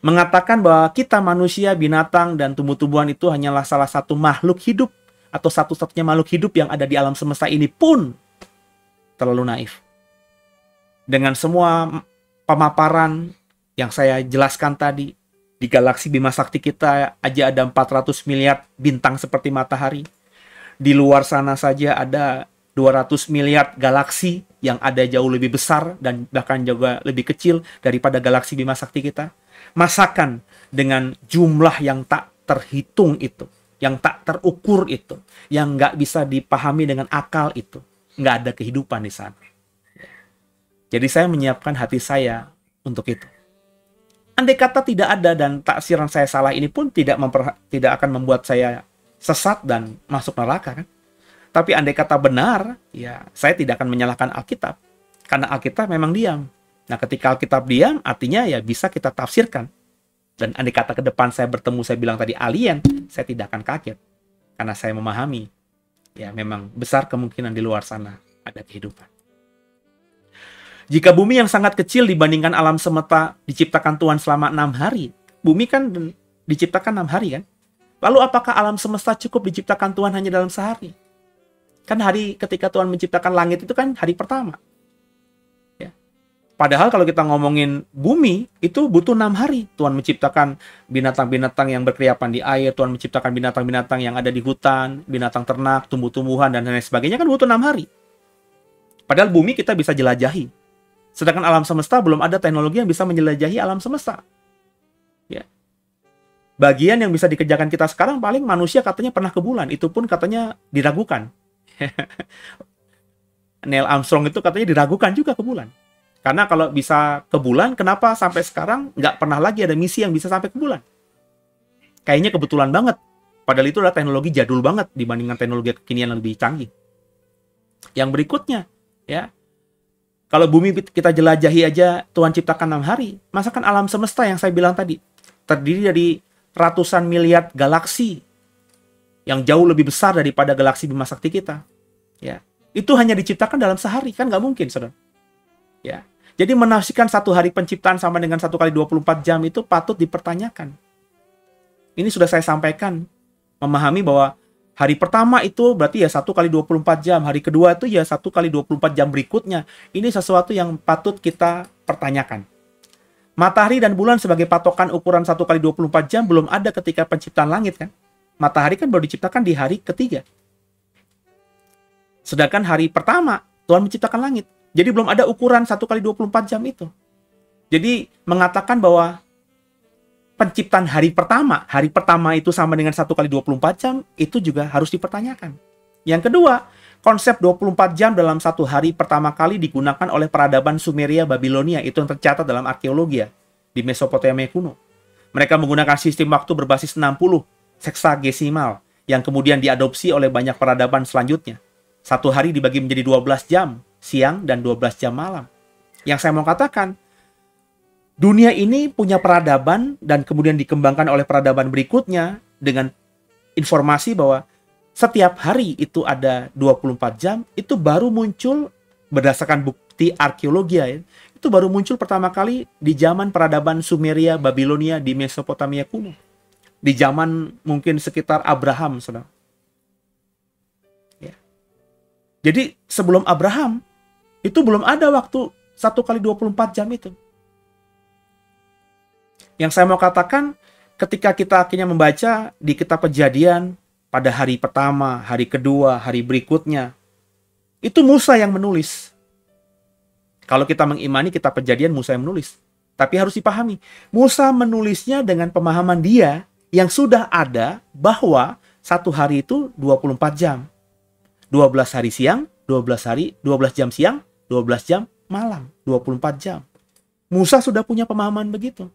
mengatakan bahwa kita manusia, binatang, dan tumbuh-tumbuhan itu hanyalah salah satu makhluk hidup atau satu-satunya makhluk hidup yang ada di alam semesta ini pun terlalu naif. Dengan semua pemaparan yang saya jelaskan tadi, di galaksi Bima Sakti kita aja ada 400 miliar bintang seperti matahari. Di luar sana saja ada 200 miliar galaksi yang ada jauh lebih besar dan bahkan juga lebih kecil daripada galaksi Bima Sakti kita. Masakan dengan jumlah yang tak terhitung itu, yang tak terukur itu, yang nggak bisa dipahami dengan akal itu, nggak ada kehidupan di sana. Jadi saya menyiapkan hati saya untuk itu. Andai kata tidak ada dan taksiran saya salah ini pun tidak akan membuat saya sesat dan masuk neraka kan. Tapi andai kata benar, ya saya tidak akan menyalahkan Alkitab. Karena Alkitab memang diam. Nah, ketika Alkitab diam, artinya ya bisa kita tafsirkan. Dan andai kata ke depan saya bertemu, saya bilang tadi alien, saya tidak akan kaget. Karena saya memahami, ya memang besar kemungkinan di luar sana ada kehidupan. Jika bumi yang sangat kecil dibandingkan alam semesta diciptakan Tuhan selama 6 hari, bumi kan diciptakan 6 hari kan? Lalu apakah alam semesta cukup diciptakan Tuhan hanya dalam sehari? Kan hari ketika Tuhan menciptakan langit itu kan hari pertama. Padahal kalau kita ngomongin bumi, itu butuh 6 hari. Tuhan menciptakan binatang-binatang yang berkeriapan di air, Tuhan menciptakan binatang-binatang yang ada di hutan, binatang ternak, tumbuh-tumbuhan, dan lain sebagainya kan butuh 6 hari. Padahal bumi kita bisa jelajahi. Sedangkan alam semesta belum ada teknologi yang bisa menjelajahi alam semesta. Ya. Bagian yang bisa dikerjakan kita sekarang paling manusia katanya pernah ke bulan. Itu pun katanya diragukan. Neil Armstrong itu katanya diragukan juga ke bulan. Karena kalau bisa ke bulan, kenapa sampai sekarang nggak pernah lagi ada misi yang bisa sampai ke bulan? Kayaknya kebetulan banget. Padahal itu adalah teknologi jadul banget dibandingkan teknologi kekinian yang lebih canggih. Yang berikutnya, ya, kalau bumi kita jelajahi aja Tuhan ciptakan 6 hari, masakan alam semesta yang saya bilang tadi, terdiri dari ratusan miliar galaksi yang jauh lebih besar daripada galaksi Bima Sakti kita. Ya, itu hanya diciptakan dalam sehari, kan nggak mungkin, saudara. Ya. Jadi menafsirkan satu hari penciptaan sama dengan 1 kali 24 jam itu patut dipertanyakan. Ini sudah saya sampaikan. Memahami bahwa hari pertama itu berarti ya 1 kali 24 jam. Hari kedua itu ya 1 kali 24 jam berikutnya. Ini sesuatu yang patut kita pertanyakan. Matahari dan bulan sebagai patokan ukuran 1 kali 24 jam belum ada ketika penciptaan langit kan. Matahari kan baru diciptakan di hari ketiga. Sedangkan hari pertama Tuhan menciptakan langit. Jadi belum ada ukuran 1 kali 24 jam itu. Jadi mengatakan bahwa penciptaan hari pertama itu sama dengan 1 kali 24 jam, itu juga harus dipertanyakan. Yang kedua, konsep 24 jam dalam satu hari pertama kali digunakan oleh peradaban Sumeria Babilonia, itu yang tercatat dalam arkeologi di Mesopotamia kuno. Mereka menggunakan sistem waktu berbasis 60 seksagesimal, yang kemudian diadopsi oleh banyak peradaban selanjutnya. Satu hari dibagi menjadi 12 jam, siang dan 12 jam malam. Yang saya mau katakan, dunia ini punya peradaban dan kemudian dikembangkan oleh peradaban berikutnya dengan informasi bahwa setiap hari itu ada 24 jam, itu baru muncul berdasarkan bukti arkeologi ya. Itu baru muncul pertama kali di zaman peradaban Sumeria Babilonia di Mesopotamia kuno. Di zaman mungkin sekitar Abraham, saudara. Ya. Jadi sebelum Abraham, itu belum ada waktu 1 kali 24 jam itu. Yang saya mau katakan, ketika kita akhirnya membaca di kitab Kejadian, pada hari pertama, hari kedua, hari berikutnya, itu Musa yang menulis. Kalau kita mengimani kitab Kejadian, Musa yang menulis. Tapi harus dipahami, Musa menulisnya dengan pemahaman dia yang sudah ada bahwa satu hari itu 24 jam. 12 hari siang, 12 jam siang, 12 jam malam, 24 jam. Musa sudah punya pemahaman begitu.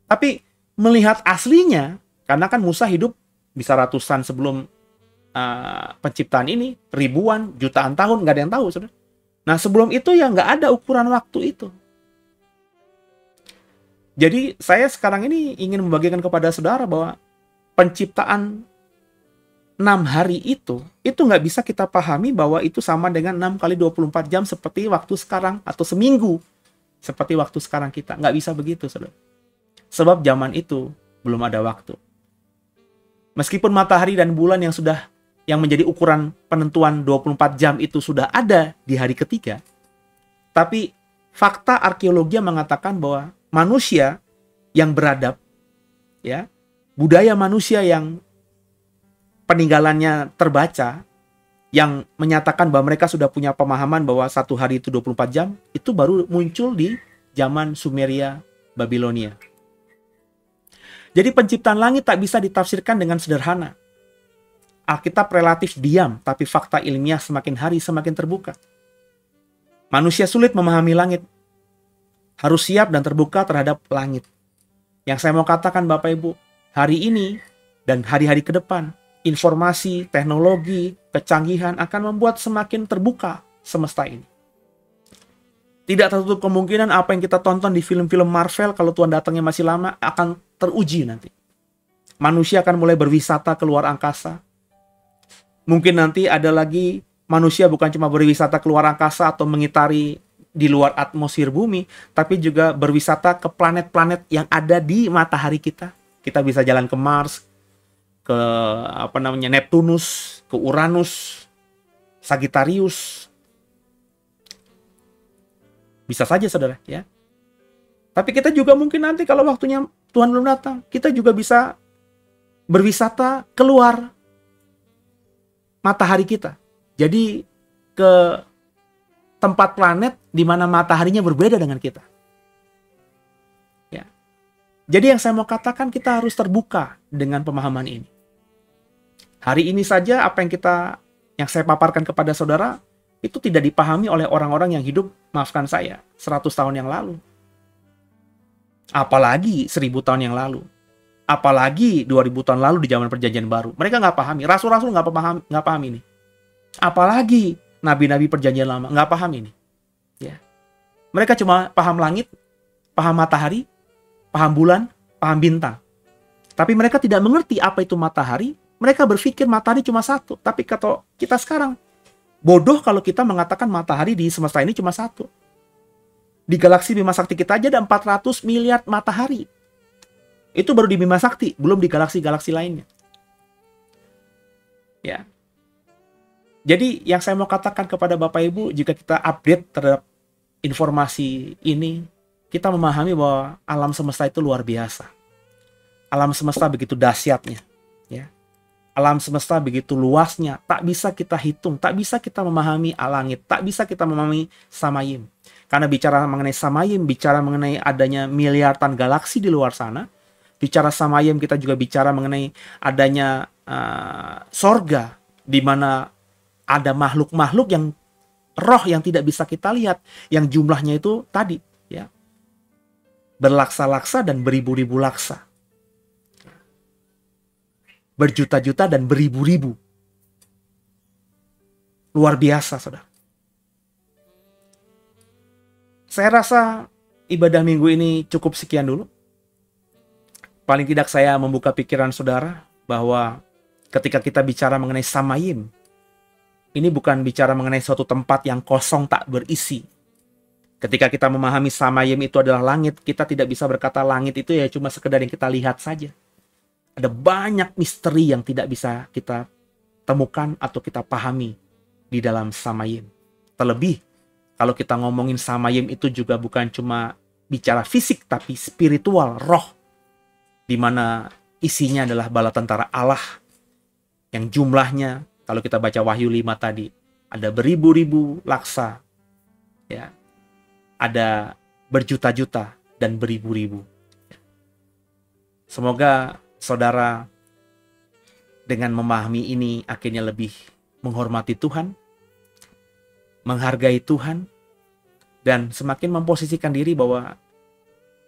Tapi melihat aslinya, karena kan Musa hidup bisa ratusan sebelum penciptaan ini, ribuan, jutaan tahun, nggak ada yang tahu. Saudara. Nah sebelum itu ya nggak ada ukuran waktu itu. Jadi saya sekarang ini ingin membagikan kepada saudara bahwa penciptaan 6 hari itu nggak bisa kita pahami bahwa itu sama dengan 6 kali 24 jam seperti waktu sekarang atau seminggu seperti waktu sekarang kita. Nggak bisa begitu, saudara. Sebab zaman itu belum ada waktu. Meskipun matahari dan bulan yang menjadi ukuran penentuan 24 jam itu sudah ada di hari ketiga, tapi fakta arkeologi mengatakan bahwa manusia yang beradab, ya, budaya manusia yang peninggalannya terbaca, yang menyatakan bahwa mereka sudah punya pemahaman bahwa satu hari itu 24 jam, itu baru muncul di zaman Sumeria, Babilonia. Jadi penciptaan langit tak bisa ditafsirkan dengan sederhana. Alkitab relatif diam, tapi fakta ilmiah semakin hari semakin terbuka. Manusia sulit memahami langit. Harus siap dan terbuka terhadap langit. Yang saya mau katakan Bapak Ibu, hari ini dan hari-hari ke depan, informasi, teknologi, kecanggihan akan membuat semakin terbuka semesta ini. Tidak tertutup kemungkinan apa yang kita tonton di film-film Marvel kalau Tuhan datangnya masih lama akan teruji nanti. Manusia akan mulai berwisata ke luar angkasa. Mungkin nanti ada lagi manusia bukan cuma berwisata ke luar angkasa atau mengitari di luar atmosfer bumi, tapi juga berwisata ke planet-planet yang ada di matahari kita. Kita bisa jalan ke Mars, ke Neptunus, ke Uranus, Sagittarius. Bisa saja saudara, ya. Tapi kita juga mungkin nanti kalau waktunya Tuhan belum datang, kita juga bisa berwisata keluar matahari kita. Jadi ke tempat planet di mana mataharinya berbeda dengan kita. Ya. Jadi yang saya mau katakan, kita harus terbuka dengan pemahaman ini. Hari ini saja apa yang saya paparkan kepada saudara itu tidak dipahami oleh orang-orang yang hidup, maafkan saya, 100 tahun yang lalu. Apalagi 1000 tahun yang lalu. Apalagi 2000 tahun lalu di zaman perjanjian baru. Mereka nggak pahami. Rasul-rasul nggak paham ini. Apalagi nabi-nabi perjanjian lama nggak paham ini. Ya. Mereka cuma paham langit, paham matahari, paham bulan, paham bintang. Tapi mereka tidak mengerti apa itu matahari. Mereka berpikir matahari cuma satu. Tapi kata kita sekarang, bodoh kalau kita mengatakan matahari di semesta ini cuma satu. Di galaksi Bima Sakti kita aja ada 400 miliar matahari. Itu baru di Bima Sakti, belum di galaksi-galaksi lainnya. Ya. Jadi yang saya mau katakan kepada Bapak Ibu, jika kita update terhadap informasi ini, kita memahami bahwa alam semesta itu luar biasa. Alam semesta begitu dahsyatnya, ya. Alam semesta begitu luasnya, tak bisa kita hitung, tak bisa kita memahami langit, tak bisa kita memahami Samayim. Karena bicara mengenai Samayim, bicara mengenai adanya miliaran galaksi di luar sana. Bicara Samayim, kita juga bicara mengenai adanya sorga, di mana ada makhluk-makhluk yang roh yang tidak bisa kita lihat, yang jumlahnya itu tadi, ya, berlaksa-laksa dan beribu-ribu laksa. Berjuta-juta dan beribu-ribu. Luar biasa, saudara. Saya rasa ibadah minggu ini cukup sekian dulu. Paling tidak saya membuka pikiran saudara bahwa ketika kita bicara mengenai Samayim, ini bukan bicara mengenai suatu tempat yang kosong tak berisi. Ketika kita memahami Samayim itu adalah langit, kita tidak bisa berkata langit itu ya cuma sekedar yang kita lihat saja. Ada banyak misteri yang tidak bisa kita temukan atau kita pahami di dalam Samayim. Terlebih, kalau kita ngomongin Samayim itu juga bukan cuma bicara fisik, tapi spiritual, roh. Di mana isinya adalah bala tentara Allah. Yang jumlahnya, kalau kita baca Wahyu 5 tadi, ada beribu-ribu laksa. Ya. Ada berjuta-juta dan beribu-ribu. Semoga saudara dengan memahami ini akhirnya lebih menghormati Tuhan, menghargai Tuhan, dan semakin memposisikan diri bahwa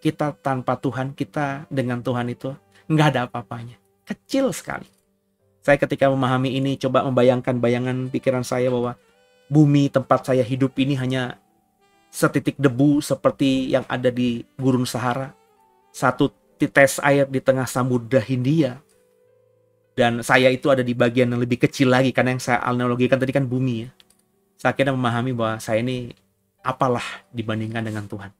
kita tanpa Tuhan, kita dengan Tuhan itu nggak ada apa-apanya. Kecil sekali. Saya ketika memahami ini coba membayangkan bayangan pikiran saya bahwa bumi tempat saya hidup ini hanya setitik debu seperti yang ada di gurun Sahara. Satu tetes air di tengah Samudra Hindia. Dan saya itu ada di bagian yang lebih kecil lagi, karena yang saya analogikan tadi kan bumi ya. Saya akhirnya memahami bahwa saya ini apalah dibandingkan dengan Tuhan.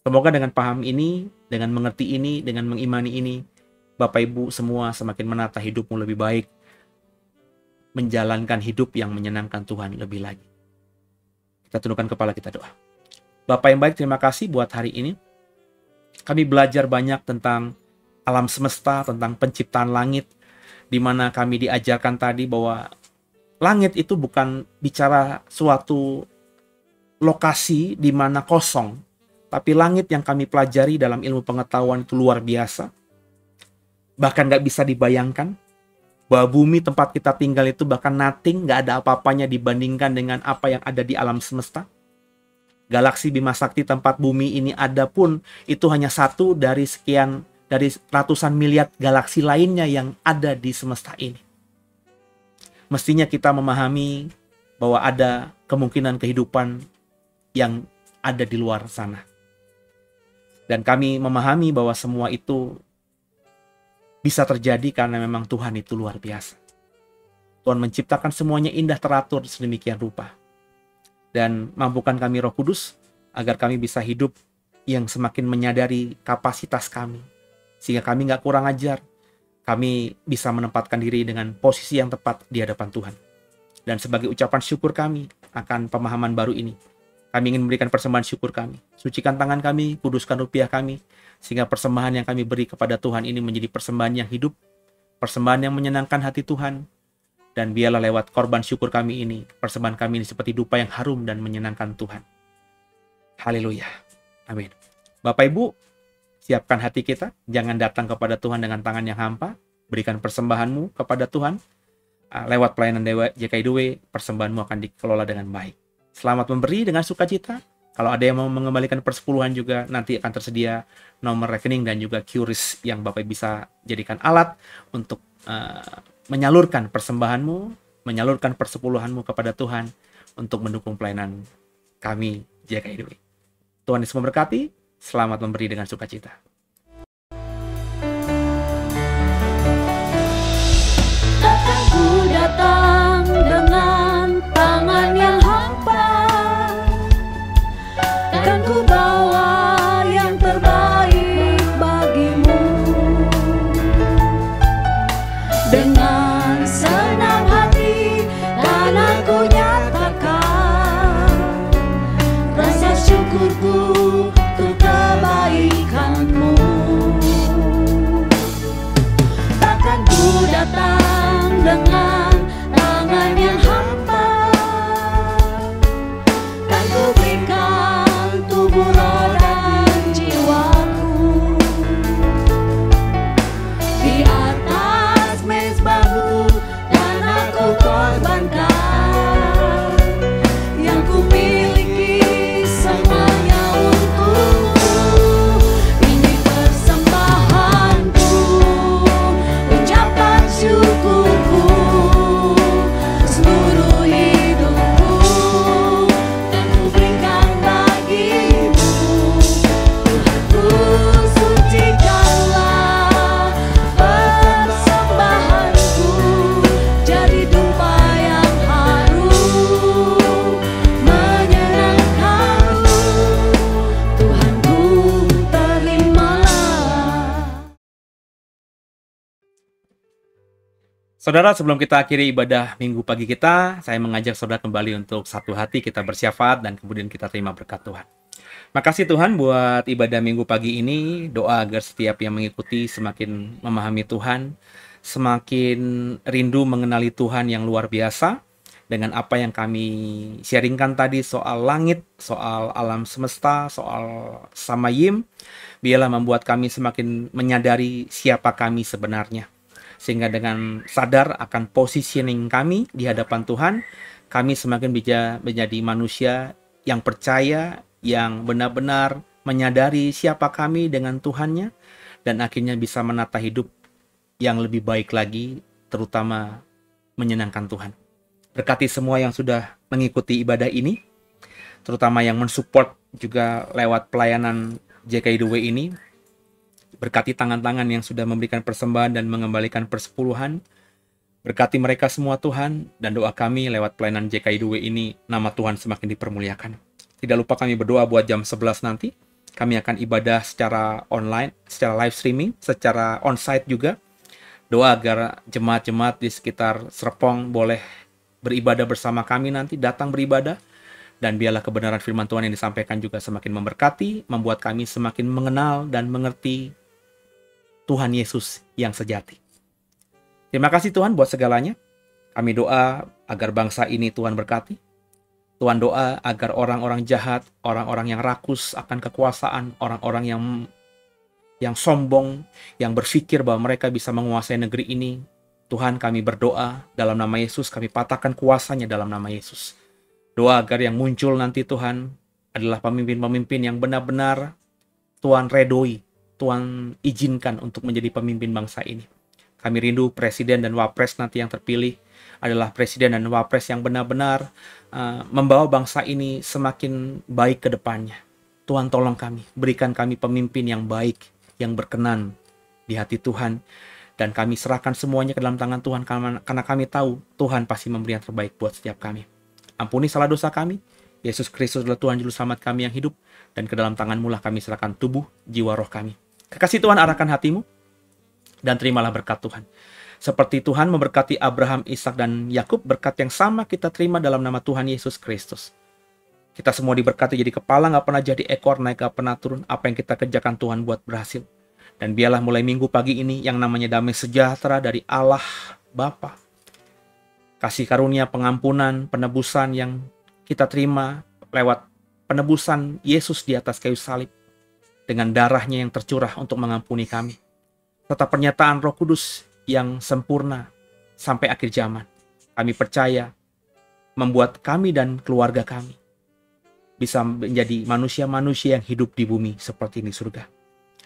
Semoga dengan paham ini, dengan mengerti ini, dengan mengimani ini, Bapak Ibu semua semakin menata hidupmu lebih baik, menjalankan hidup yang menyenangkan Tuhan lebih lagi. Kita tundukkan kepala, kita doa. Bapak yang baik, terima kasih buat hari ini. Kami belajar banyak tentang alam semesta, tentang penciptaan langit, di mana kami diajarkan tadi bahwa langit itu bukan bicara suatu lokasi di mana kosong, tapi langit yang kami pelajari dalam ilmu pengetahuan itu luar biasa. Bahkan nggak bisa dibayangkan bahwa bumi tempat kita tinggal itu bahkan nothing, nggak ada apa-apanya dibandingkan dengan apa yang ada di alam semesta. Galaksi Bima Sakti tempat bumi ini ada pun itu hanya satu dari ratusan miliar galaksi lainnya yang ada di semesta ini. Mestinya kita memahami bahwa ada kemungkinan kehidupan yang ada di luar sana. Dan kami memahami bahwa semua itu bisa terjadi karena memang Tuhan itu luar biasa. Tuhan menciptakan semuanya indah teratur sedemikian rupa. Dan mampukan kami Roh Kudus agar kami bisa hidup yang semakin menyadari kapasitas kami. Sehingga kami nggak kurang ajar. Kami bisa menempatkan diri dengan posisi yang tepat di hadapan Tuhan. Dan sebagai ucapan syukur kami akan pemahaman baru ini, kami ingin memberikan persembahan syukur kami. Sucikan tangan kami, kuduskan rupiah kami, sehingga persembahan yang kami beri kepada Tuhan ini menjadi persembahan yang hidup, persembahan yang menyenangkan hati Tuhan. Dan biarlah lewat korban syukur kami ini, persembahan kami ini seperti dupa yang harum dan menyenangkan Tuhan. Haleluya. Amin. Bapak Ibu, siapkan hati kita. Jangan datang kepada Tuhan dengan tangan yang hampa. Berikan persembahanmu kepada Tuhan. Lewat pelayanan JKIDW, persembahanmu akan dikelola dengan baik. Selamat memberi dengan sukacita. Kalau ada yang mau mengembalikan persepuluhan juga, nanti akan tersedia nomor rekening dan juga QRIS yang Bapak bisa jadikan alat untuk menyalurkan persembahanmu, menyalurkan persepuluhanmu kepada Tuhan untuk mendukung pelayanan kami JKIDW. Tuhan Yesus memberkati. Selamat memberi dengan sukacita. Takkan ku datang dengan tangan yang hampa, kan ku bawa yang terbaik bagimu. Dengan senang hati dan aku nyatakan rasa syukurku untuk kebaikanmu. Takkan ku datang dengan tangan yang hampa, kan ku berikan tubuh, roh dan jiwaku di atas mezbahmu, dan aku korbankan yang ku miliki semuanya untukmu. Ini persembahanku, ucapan syukurku, seluruh hidupku kan ku berikan bagimu. Tuhanku, sucikanlah persembahanku jadi dupa yang harum menyenangkanmu. Tuhanku, terimalah. Saudara, sebelum kita akhiri ibadah minggu pagi kita, saya mengajak saudara kembali untuk satu hati kita bersyafaat dan kemudian kita terima berkat Tuhan. Makasih Tuhan buat ibadah minggu pagi ini. Doa agar setiap yang mengikuti semakin memahami Tuhan, semakin rindu mengenali Tuhan yang luar biasa. Dengan apa yang kami sharingkan tadi soal langit, soal alam semesta, soal samayim, biarlah membuat kami semakin menyadari siapa kami sebenarnya. Sehingga dengan sadar akan positioning kami di hadapan Tuhan, kami semakin bisa menjadi manusia yang percaya, yang benar-benar menyadari siapa kami dengan Tuhannya, dan akhirnya bisa menata hidup yang lebih baik lagi, terutama menyenangkan Tuhan. Berkati semua yang sudah mengikuti ibadah ini, terutama yang mensupport juga lewat pelayanan JKIDW ini. Berkati tangan-tangan yang sudah memberikan persembahan dan mengembalikan persepuluhan. Berkati mereka semua Tuhan, dan doa kami lewat pelayanan JKIDW ini, nama Tuhan semakin dipermuliakan. Tidak lupa kami berdoa buat jam 11 nanti. Kami akan ibadah secara online, secara live streaming, secara onsite juga. Doa agar jemaat-jemaat di sekitar Serpong boleh beribadah bersama kami nanti, datang beribadah. Dan biarlah kebenaran firman Tuhan yang disampaikan juga semakin memberkati, membuat kami semakin mengenal dan mengerti Tuhan Yesus yang sejati. Terima kasih Tuhan buat segalanya. Kami doa agar bangsa ini Tuhan berkati. Tuhan doa agar orang-orang jahat, orang-orang yang rakus akan kekuasaan, orang-orang yang sombong, yang berpikir bahwa mereka bisa menguasai negeri ini. Tuhan, kami berdoa dalam nama Yesus, kami patahkan kuasanya dalam nama Yesus. Doa agar yang muncul nanti Tuhan adalah pemimpin-pemimpin yang benar-benar Tuhan redoi, Tuhan izinkan untuk menjadi pemimpin bangsa ini. Kami rindu presiden dan wapres nanti yang terpilih adalah presiden dan wapres yang benar-benar membawa bangsa ini semakin baik ke depannya. Tuhan tolong kami, berikan kami pemimpin yang baik, yang berkenan di hati Tuhan. Dan kami serahkan semuanya ke dalam tangan Tuhan karena kami tahu Tuhan pasti memberi yang terbaik buat setiap kami. Ampuni salah dosa kami. Yesus Kristus adalah Tuhan Juru Selamat kami yang hidup. Dan ke dalam tangan-Mu lah kami serahkan tubuh, jiwa, roh kami. Kekasih Tuhan, arahkan hatimu dan terimalah berkat Tuhan. Seperti Tuhan memberkati Abraham, Ishak, dan Yakub, berkat yang sama kita terima dalam nama Tuhan Yesus Kristus. Kita semua diberkati jadi kepala, gak pernah jadi ekor, naik gak pernah turun. Apa yang kita kerjakan Tuhan buat berhasil. Dan biarlah mulai minggu pagi ini yang namanya damai sejahtera dari Allah Bapa, kasih karunia, pengampunan, penebusan yang kita terima lewat penebusan Yesus di atas kayu salib, dengan darahnya yang tercurah untuk mengampuni kami, serta pernyataan Roh Kudus yang sempurna sampai akhir zaman. Kami percaya membuat kami dan keluarga kami bisa menjadi manusia-manusia yang hidup di bumi seperti di surga.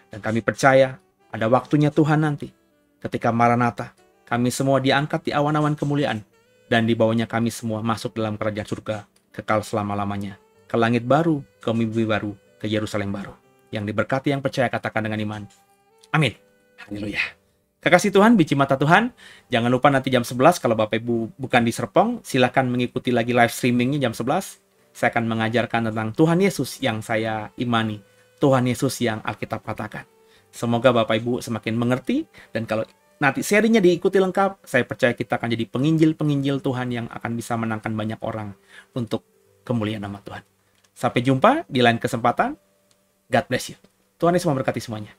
Dan kami percaya ada waktunya Tuhan nanti ketika Maranatha, kami semua diangkat di awan-awan kemuliaan, dan di bawahnya kami semua masuk dalam kerajaan surga kekal selama-lamanya, ke langit baru, ke bumi baru, ke Yerusalem baru. Yang diberkati yang percaya katakan dengan iman. Amin. Haleluya. Kekasih Tuhan, biji mata Tuhan, jangan lupa nanti jam 11 kalau Bapak Ibu bukan di Serpong, silakan mengikuti lagi live streamingnya jam 11. Saya akan mengajarkan tentang Tuhan Yesus yang saya imani, Tuhan Yesus yang Alkitab katakan. Semoga Bapak Ibu semakin mengerti, dan kalau nanti serinya diikuti lengkap, saya percaya kita akan jadi penginjil-penginjil Tuhan yang akan bisa menangkan banyak orang untuk kemuliaan nama Tuhan. Sampai jumpa di lain kesempatan. God bless you. Tuhan Yesus memberkati semuanya.